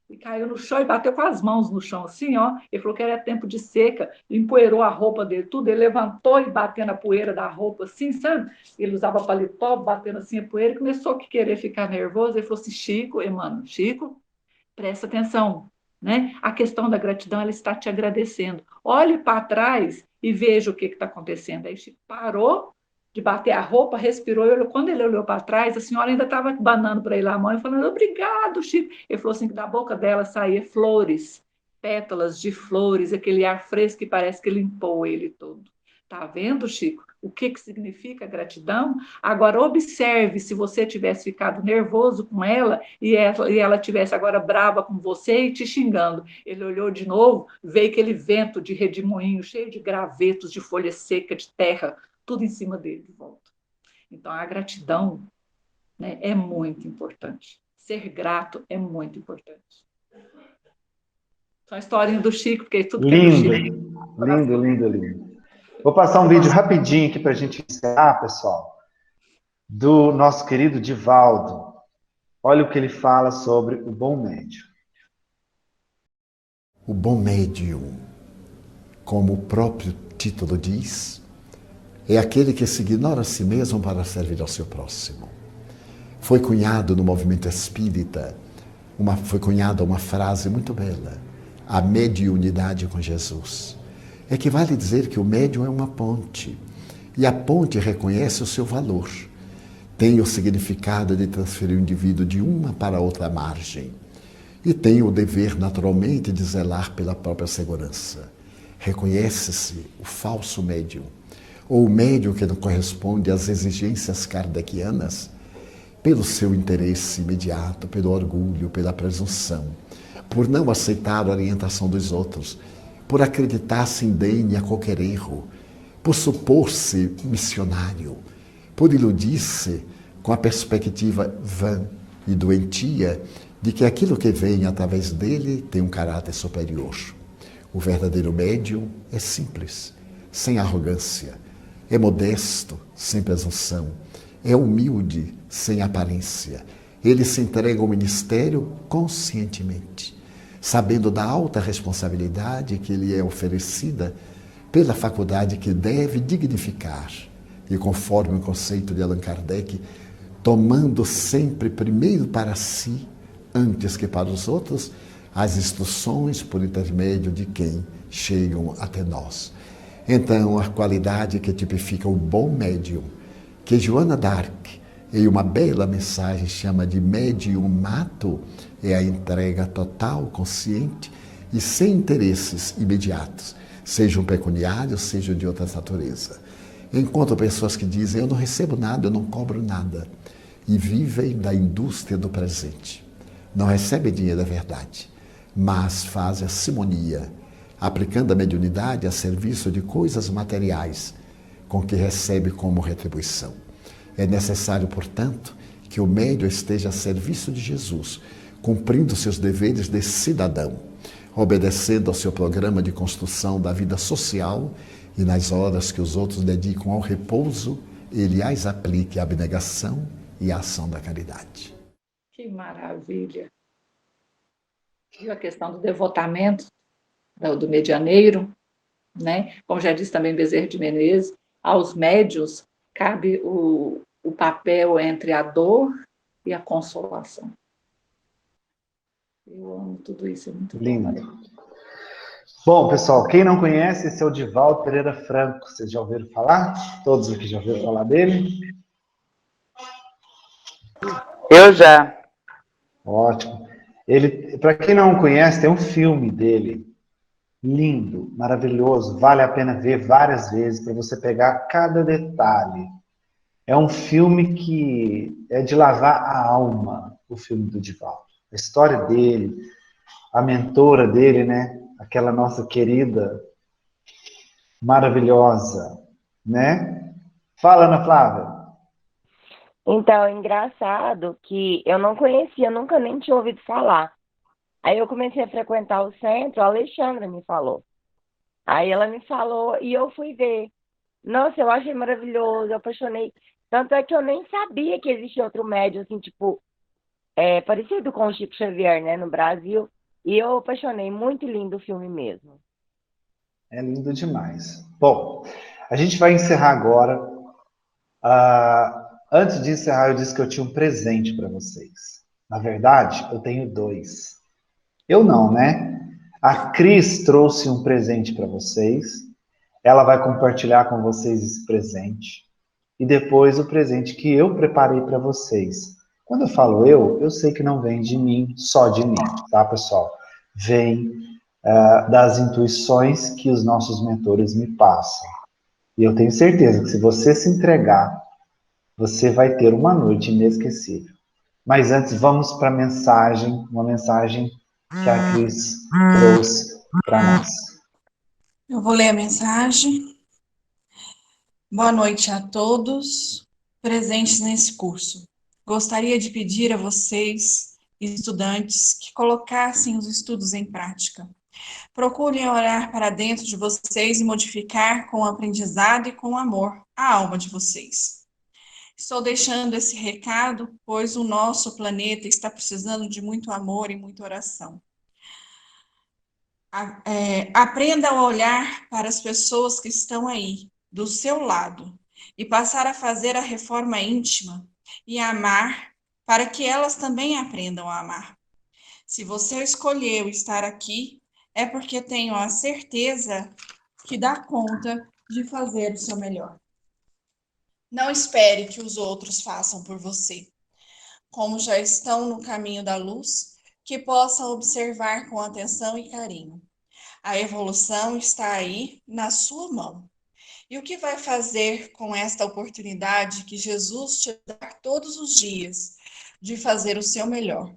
E caiu no chão e bateu com as mãos no chão, assim, ó. Ele falou que era tempo de seca, empoeirou a roupa dele, tudo. Ele levantou e bateu na poeira da roupa, assim, sabe? Ele usava paletó, batendo assim a poeira, e começou a querer ficar nervoso. Ele falou assim, Chico, Emmanuel, Chico, presta atenção, né? A questão da gratidão, ela está te agradecendo. Olhe para trás e veja o que está acontecendo. Aí Chico parou de bater a roupa, respirou, e olhou. Quando ele olhou para trás, a senhora ainda estava banando para ele a mão e falando, obrigado, Chico. Ele falou assim, que da boca dela saía flores, pétalas de flores, aquele ar fresco que parece que limpou ele todo. Tá vendo, Chico? O que significa gratidão? Agora, observe se você tivesse ficado nervoso com ela e ela tivesse agora brava com você e te xingando. Ele olhou de novo, veio aquele vento de redemoinho, cheio de gravetos, de folha seca, de terra, tudo em cima dele de volta. Então, a gratidão, né, é muito importante. Ser grato é muito importante. Só a historinha do Chico, porque tudo que é do Chico. Lindo. Vou passar um vídeo rapidinho aqui para a gente encerrar, pessoal, do nosso querido Divaldo. Olha o que ele fala sobre o bom médium. O bom médium, como o próprio título diz, é aquele que se ignora a si mesmo para servir ao seu próximo. Foi cunhado no movimento espírita, foi cunhada uma frase muito bela, a mediunidade com Jesus. Equivale dizer que o médium é uma ponte, e a ponte reconhece o seu valor. Tem o significado de transferir o indivíduo de uma para outra margem, e tem o dever, naturalmente, de zelar pela própria segurança. Reconhece-se o falso médium, ou o médium que não corresponde às exigências kardecianas, pelo seu interesse imediato, pelo orgulho, pela presunção, por não aceitar a orientação dos outros, por acreditar-se indene a qualquer erro, por supor-se missionário, por iludir-se com a perspectiva vã e doentia de que aquilo que vem através dele tem um caráter superior. O verdadeiro médium é simples, sem arrogância, é modesto, sem presunção, é humilde, sem aparência. Ele se entrega ao ministério conscientemente, sabendo da alta responsabilidade que lhe é oferecida pela faculdade que deve dignificar. E conforme o conceito de Allan Kardec, tomando sempre primeiro para si, antes que para os outros, as instruções por intermédio de quem chegam até nós. Então, a qualidade que tipifica o bom médium, que Joana d'Arc, em uma bela mensagem, chama de mediumato, é a entrega total, consciente e sem interesses imediatos, sejam pecuniários, sejam de outra natureza. Encontro pessoas que dizem, eu não recebo nada, eu não cobro nada, e vivem da indústria do presente. Não recebem dinheiro, é verdade, mas fazem a simonia, aplicando a mediunidade a serviço de coisas materiais, com que recebe como retribuição. É necessário, portanto, que o médium esteja a serviço de Jesus, cumprindo seus deveres de cidadão, obedecendo ao seu programa de construção da vida social e nas horas que os outros dedicam ao repouso, ele as aplique a abnegação e a ação da caridade. Que maravilha! E a questão do devotamento do medianeiro, né? Como já disse também Bezerra de Menezes, aos médiuns cabe o papel entre a dor e a consolação. Eu amo tudo isso, é muito lindo. Bom, pessoal, quem não conhece, esse é o Divaldo Pereira Franco. Vocês já ouviram falar? Todos aqui já ouviram falar dele? Eu já. Ótimo. Ele, para quem não conhece, tem um filme dele. Lindo, maravilhoso, vale a pena ver várias vezes para você pegar cada detalhe. É um filme que é de lavar a alma, o filme do Divaldo. A história dele, a mentora dele, né? Aquela nossa querida, maravilhosa, né? Fala, Ana Flávia. Então, é engraçado que eu não conhecia, nunca nem tinha ouvido falar. Aí eu comecei a frequentar o centro, a Alexandra me falou. Aí ela me falou e eu fui ver. Nossa, eu achei maravilhoso, eu apaixonei. Tanto é que eu nem sabia que existia outro médium, assim, tipo, parecido com o Chico Xavier, né, no Brasil. E eu apaixonei, muito lindo o filme mesmo. É lindo demais. Bom, a gente vai encerrar agora. Antes de encerrar, eu disse que eu tinha um presente para vocês. Na verdade, eu tenho dois. Eu não, né? A Cris trouxe um presente para vocês. Ela vai compartilhar com vocês esse presente. E depois o presente que eu preparei para vocês. Quando eu falo eu sei que não vem de mim, só de mim, tá, pessoal? Vem das intuições que os nossos mentores me passam. E eu tenho certeza que se você se entregar, você vai ter uma noite inesquecível. Mas antes, vamos para a mensagem, uma mensagem que a Cris trouxe para nós. Eu vou ler a mensagem. Boa noite a todos presentes nesse curso. Gostaria de pedir a vocês, estudantes, que colocassem os estudos em prática. Procurem olhar para dentro de vocês e modificar com o aprendizado e com o amor a alma de vocês. Estou deixando esse recado, pois o nosso planeta está precisando de muito amor e muita oração. Aprenda a olhar para as pessoas que estão aí, do seu lado, e passar a fazer a reforma íntima e amar, para que elas também aprendam a amar. Se você escolheu estar aqui, é porque tenho a certeza que dá conta de fazer o seu melhor. Não espere que os outros façam por você. Como já estão no caminho da luz, que possam observar com atenção e carinho. A evolução está aí na sua mão. E o que vai fazer com esta oportunidade que Jesus te dá todos os dias de fazer o seu melhor?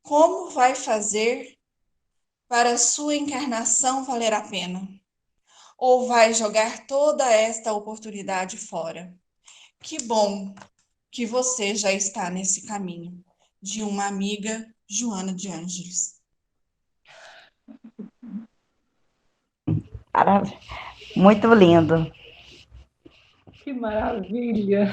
Como vai fazer para a sua encarnação valer a pena? Ou vai jogar toda esta oportunidade fora? Que bom que você já está nesse caminho. De uma amiga, Joana de Ângeles. Muito lindo. Que maravilha!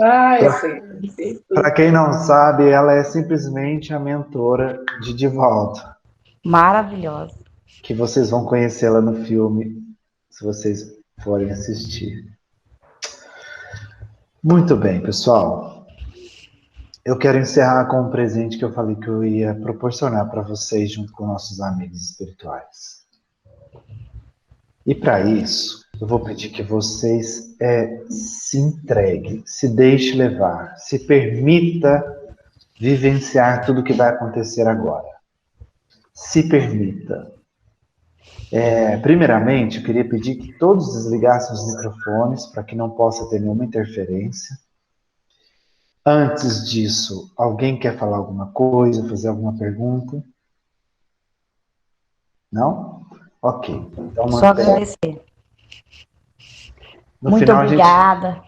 Ai, Senhor. Para quem não sabe, ela é simplesmente a mentora de Divaldo, Maravilhosa. que vocês vão conhecê-la no filme, se vocês forem assistir. Muito bem, pessoal. Eu quero encerrar com um presente que eu falei que eu ia proporcionar para vocês junto com nossos amigos espirituais. E para isso, eu vou pedir que vocês se entreguem, se deixem levar, se permita vivenciar tudo o que vai acontecer agora. Se permita. Primeiramente, eu queria pedir que todos desligassem os microfones para que não possa ter nenhuma interferência. Antes disso, alguém quer falar alguma coisa, fazer alguma pergunta? Não? Ok. Então, Só agradecer. No muito final, obrigada.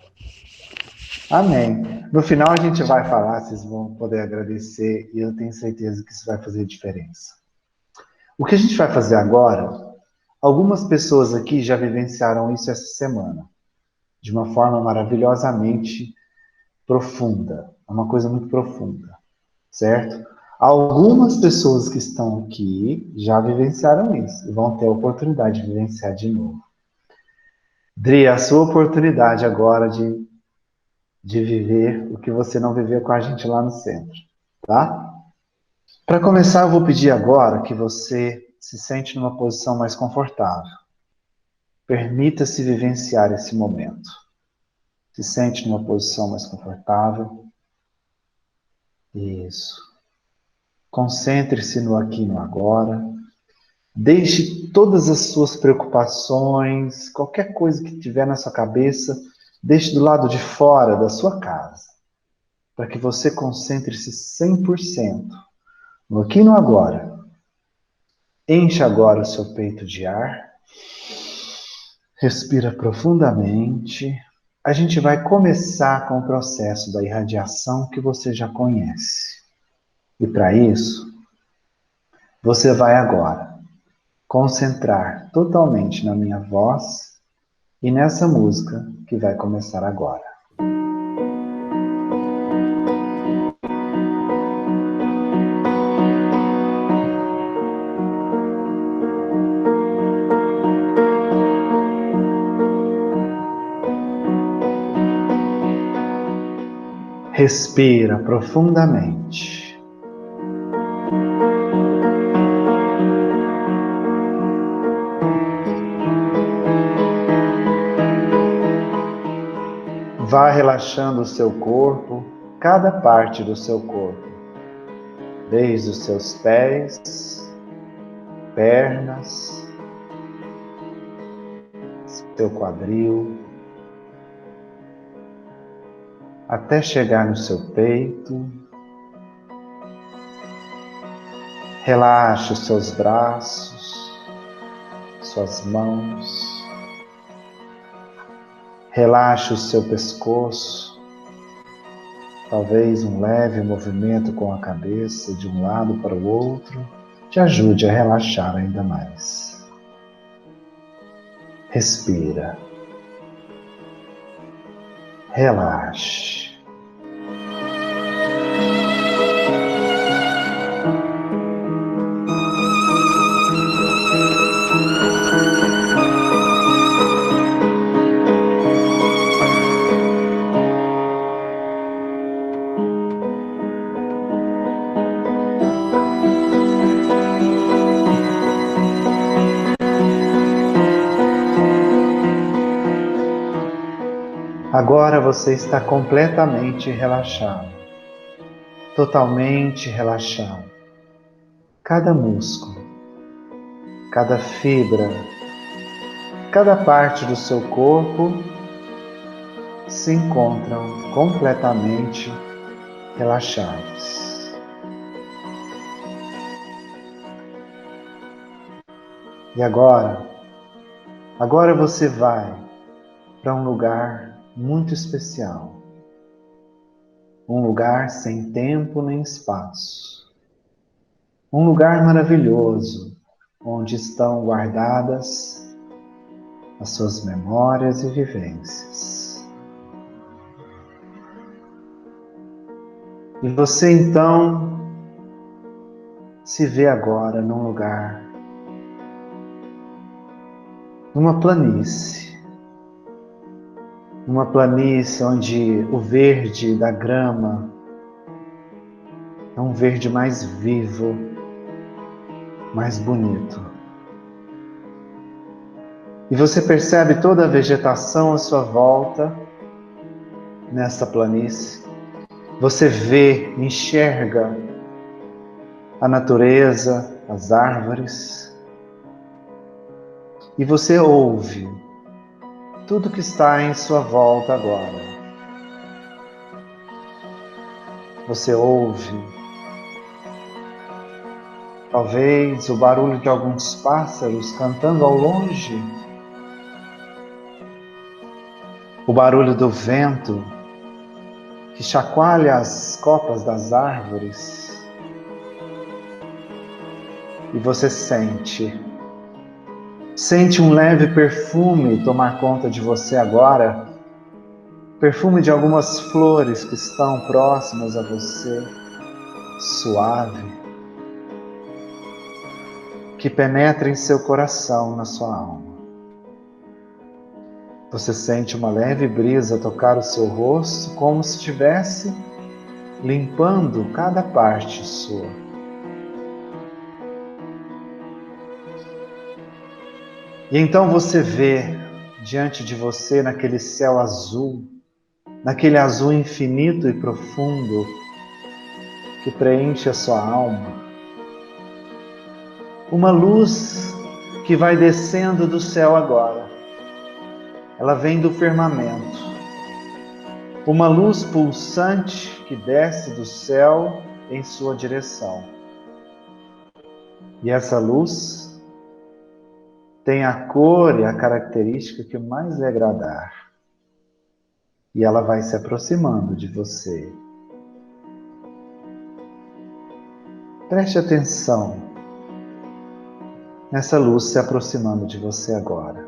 Amém. No final a gente vai falar, vocês vão poder agradecer e eu tenho certeza que isso vai fazer diferença. O que a gente vai fazer agora, algumas pessoas aqui já vivenciaram isso essa semana, de uma forma maravilhosamente profunda, é uma coisa muito profunda, certo? Algumas pessoas que estão aqui já vivenciaram isso e vão ter a oportunidade de vivenciar de novo. Dri, a sua oportunidade agora de viver o que você não viveu com a gente lá no centro, tá? Para começar, eu vou pedir agora que você se sente numa posição mais confortável. Permita-se vivenciar esse momento. Se sente numa posição mais confortável. Isso. Concentre-se no aqui e no agora. Deixe todas as suas preocupações, qualquer coisa que tiver na sua cabeça, deixe do lado de fora da sua casa, para que você concentre-se 100% no aqui e no agora. Encha agora o seu peito de ar. Respira profundamente. A gente vai começar com o processo da irradiação que você já conhece. E para isso, você vai agora concentrar totalmente na minha voz e nessa música que vai começar agora. Respira profundamente. Vá relaxando o seu corpo, cada parte do seu corpo, desde os seus pés, pernas, seu quadril, até chegar no seu peito. Relaxe os seus braços, suas mãos. Relaxe o seu pescoço. Talvez um leve movimento com a cabeça de um lado para o outro te ajude a relaxar ainda mais. Respira. Relaxe. Agora você está completamente relaxado, totalmente relaxado. Cada músculo, cada fibra, cada parte do seu corpo se encontram completamente relaxados. E agora você vai para um lugar muito especial, um lugar sem tempo nem espaço, um lugar maravilhoso, onde estão guardadas as suas memórias e vivências. E você então se vê agora num lugar, numa planície onde o verde da grama é um verde mais vivo, mais bonito. E você percebe toda a vegetação à sua volta nessa planície. Você vê, enxerga a natureza, as árvores, e você ouve tudo que está em sua volta agora. Você ouve, talvez, o barulho de alguns pássaros cantando ao longe, o barulho do vento que chacoalha as copas das árvores, e você sente um leve perfume tomar conta de você agora, perfume de algumas flores que estão próximas a você, suave, que penetra em seu coração, na sua alma. Você sente uma leve brisa tocar o seu rosto, como se estivesse limpando cada parte sua. E então você vê diante de você, naquele céu azul, naquele azul infinito e profundo que preenche a sua alma, uma luz que vai descendo do céu agora. Ela vem do firmamento. Uma luz pulsante que desce do céu em sua direção. E essa luz tem a cor e a característica que mais lhe agradar. E ela vai se aproximando de você. Preste atenção nessa luz se aproximando de você agora.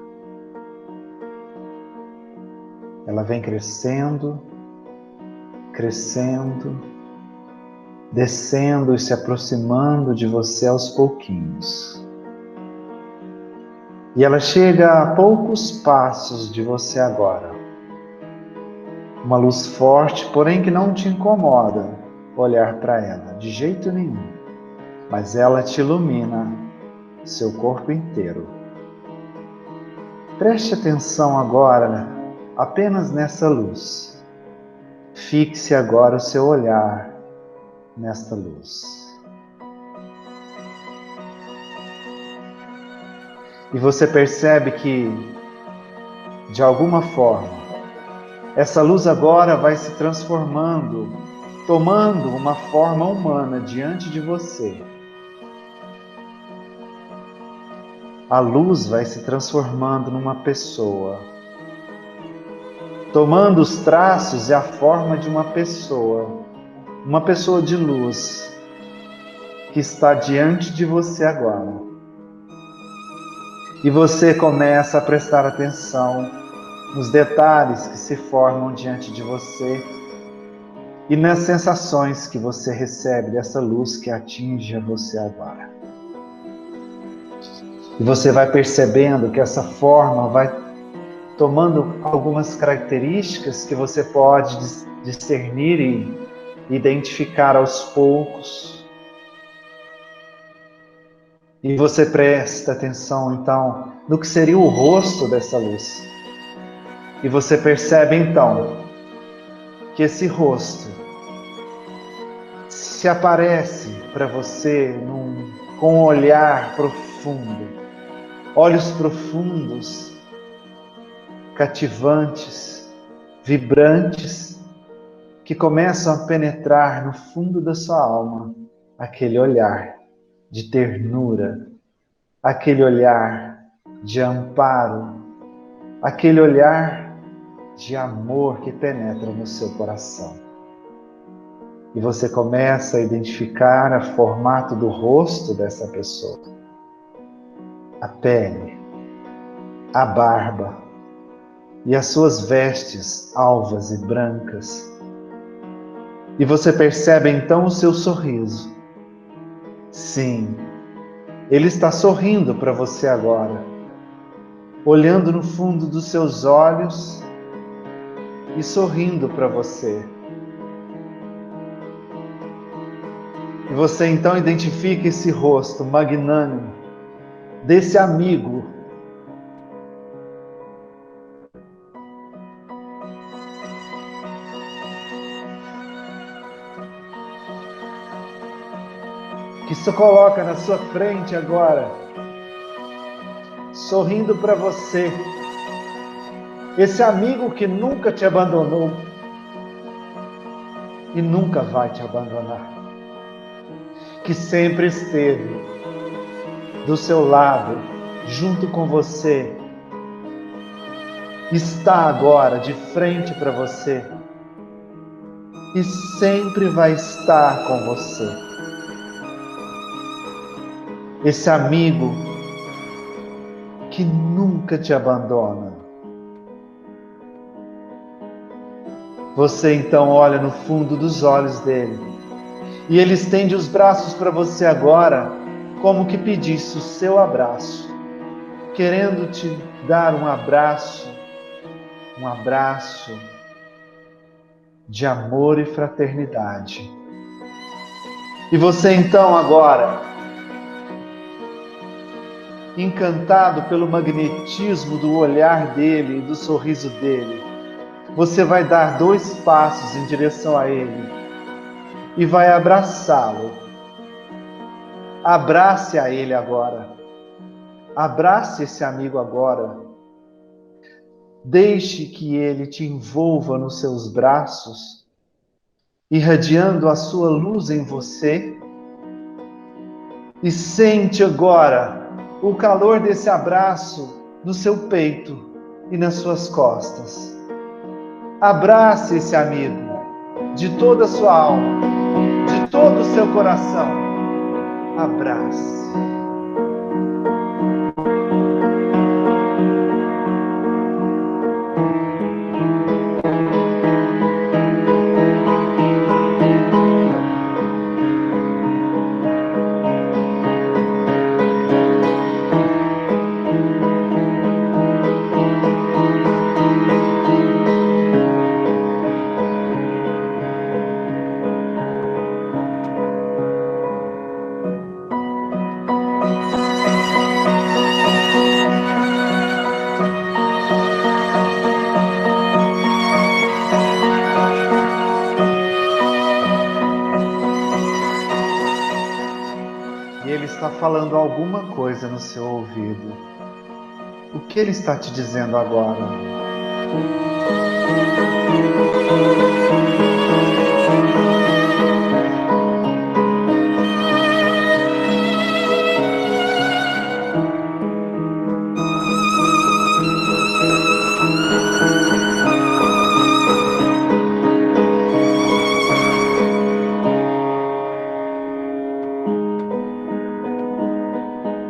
Ela vem crescendo, crescendo, descendo e se aproximando de você aos pouquinhos. E ela chega a poucos passos de você agora. Uma luz forte, porém que não te incomoda olhar para ela, de jeito nenhum. Mas ela te ilumina seu corpo inteiro. Preste atenção agora apenas nessa luz. Fixe agora o seu olhar nesta luz. E você percebe que, de alguma forma, essa luz agora vai se transformando, tomando uma forma humana diante de você. A luz vai se transformando numa pessoa, tomando os traços e a forma de uma pessoa de luz, que está diante de você agora. E você começa a prestar atenção nos detalhes que se formam diante de você e nas sensações que você recebe dessa luz que atinge a você agora. E você vai percebendo que essa forma vai tomando algumas características que você pode discernir e identificar aos poucos. E você presta atenção, então, no que seria o rosto dessa luz. E você percebe, então, que esse rosto se aparece para você com um olhar profundo. Olhos profundos, cativantes, vibrantes, que começam a penetrar no fundo da sua alma. Aquele olhar de ternura, aquele olhar de amparo, aquele olhar de amor que penetra no seu coração. E você começa a identificar o formato do rosto dessa pessoa. A pele, a barba e as suas vestes alvas e brancas. E você percebe então o seu sorriso. Sim, ele está sorrindo para você agora, olhando no fundo dos seus olhos e sorrindo para você. E você então identifica esse rosto magnânimo desse amigo que se coloca na sua frente agora, sorrindo para você. Esse amigo que nunca te abandonou e nunca vai te abandonar, que sempre esteve do seu lado, junto com você, está agora de frente para você e sempre vai estar com você. Esse amigo que nunca te abandona. Você então olha no fundo dos olhos dele e ele estende os braços para você agora, como que pedisse o seu abraço, querendo te dar um abraço de amor e fraternidade. E você então agora, encantado pelo magnetismo do olhar dele e do sorriso dele, você vai dar 2 passos em direção a ele e vai abraçá-lo. Abrace a ele agora. Abrace esse amigo agora. Deixe que ele te envolva nos seus braços, irradiando a sua luz em você. E sente agora o calor desse abraço no seu peito e nas suas costas. Abrace esse amigo de toda a sua alma, de todo o seu coração. Abrace. falando alguma coisa no seu ouvido. O que ele está te dizendo agora?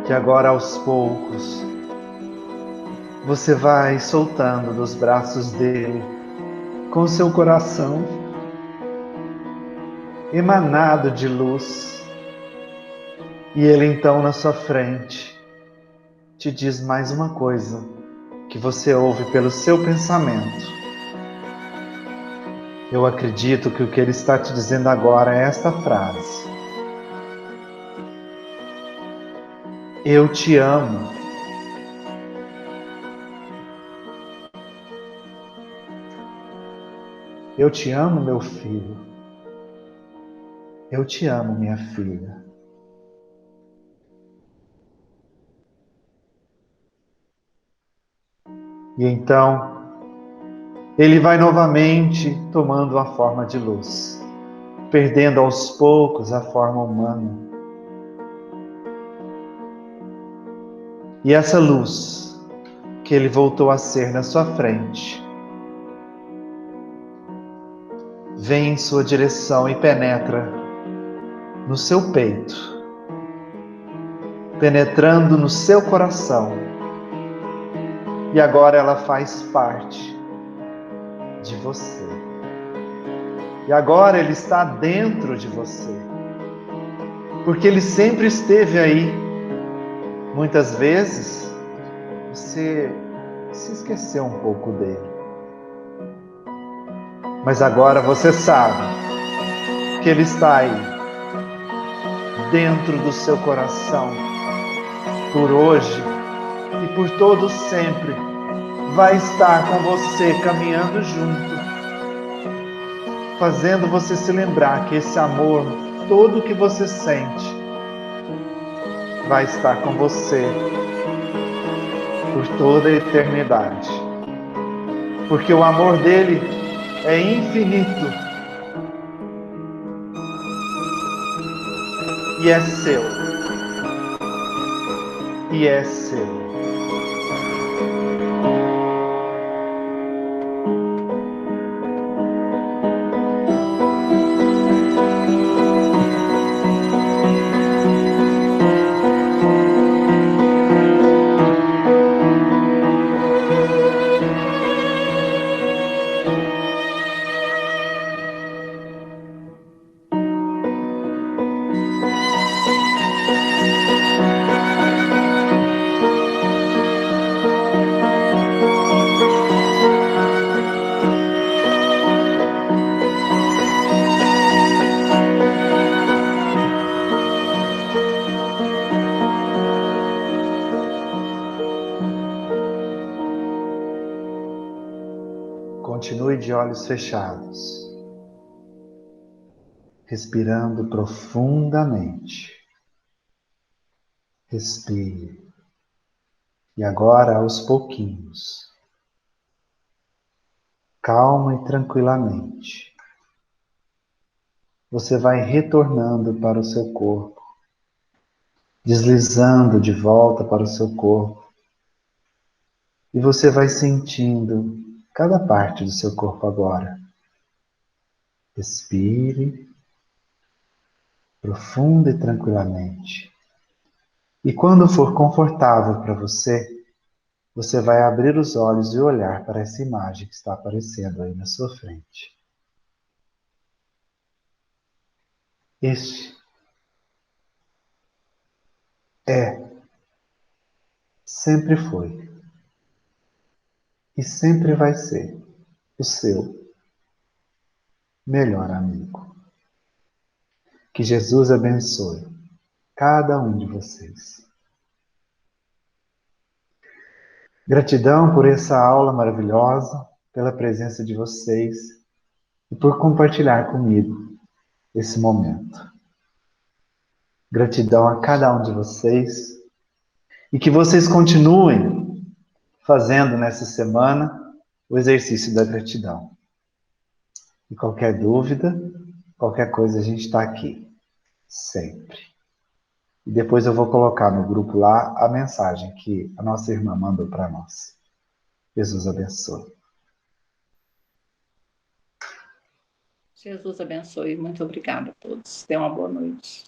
Que agora, aos poucos, você vai soltando dos braços dele, com o seu coração emanado de luz. E ele então, na sua frente, te diz mais uma coisa que você ouve pelo seu pensamento. Eu acredito que o que ele está te dizendo agora é esta frase: eu te amo. Eu te amo, meu filho. Eu te amo, minha filha. E então, ele vai novamente tomando a forma de luz, perdendo aos poucos a forma humana. E essa luz que ele voltou a ser na sua frente, vem em sua direção e penetra no seu peito, penetrando no seu coração. E agora ela faz parte de você. E agora ele está dentro de você. Porque ele sempre esteve aí. Muitas vezes você se esqueceu um pouco dele. Mas agora você sabe que ele está aí, dentro do seu coração, por hoje e por todo sempre. Vai estar com você, caminhando junto, fazendo você se lembrar que esse amor, todo que você sente, vai estar com você por toda a eternidade. Porque o amor dele é infinito e é seu. E é seu. Continue de olhos fechados, respirando profundamente. Respire. E agora, aos pouquinhos, calma e tranquilamente, você vai retornando para o seu corpo, deslizando de volta para o seu corpo, e você vai sentindo cada parte do seu corpo agora. Respire profunda e tranquilamente. E quando for confortável para você, você vai abrir os olhos e olhar para essa imagem que está aparecendo aí na sua frente. Este sempre foi e sempre vai ser o seu melhor amigo. Que Jesus abençoe cada um de vocês. Gratidão por essa aula maravilhosa, pela presença de vocês e por compartilhar comigo esse momento. Gratidão a cada um de vocês. E que vocês continuem fazendo nessa semana o exercício da gratidão. E qualquer dúvida, qualquer coisa, a gente está aqui. Sempre. E depois eu vou colocar no grupo lá a mensagem que a nossa irmã mandou para nós. Jesus abençoe. Jesus abençoe. Muito obrigada a todos. Tenham uma boa noite.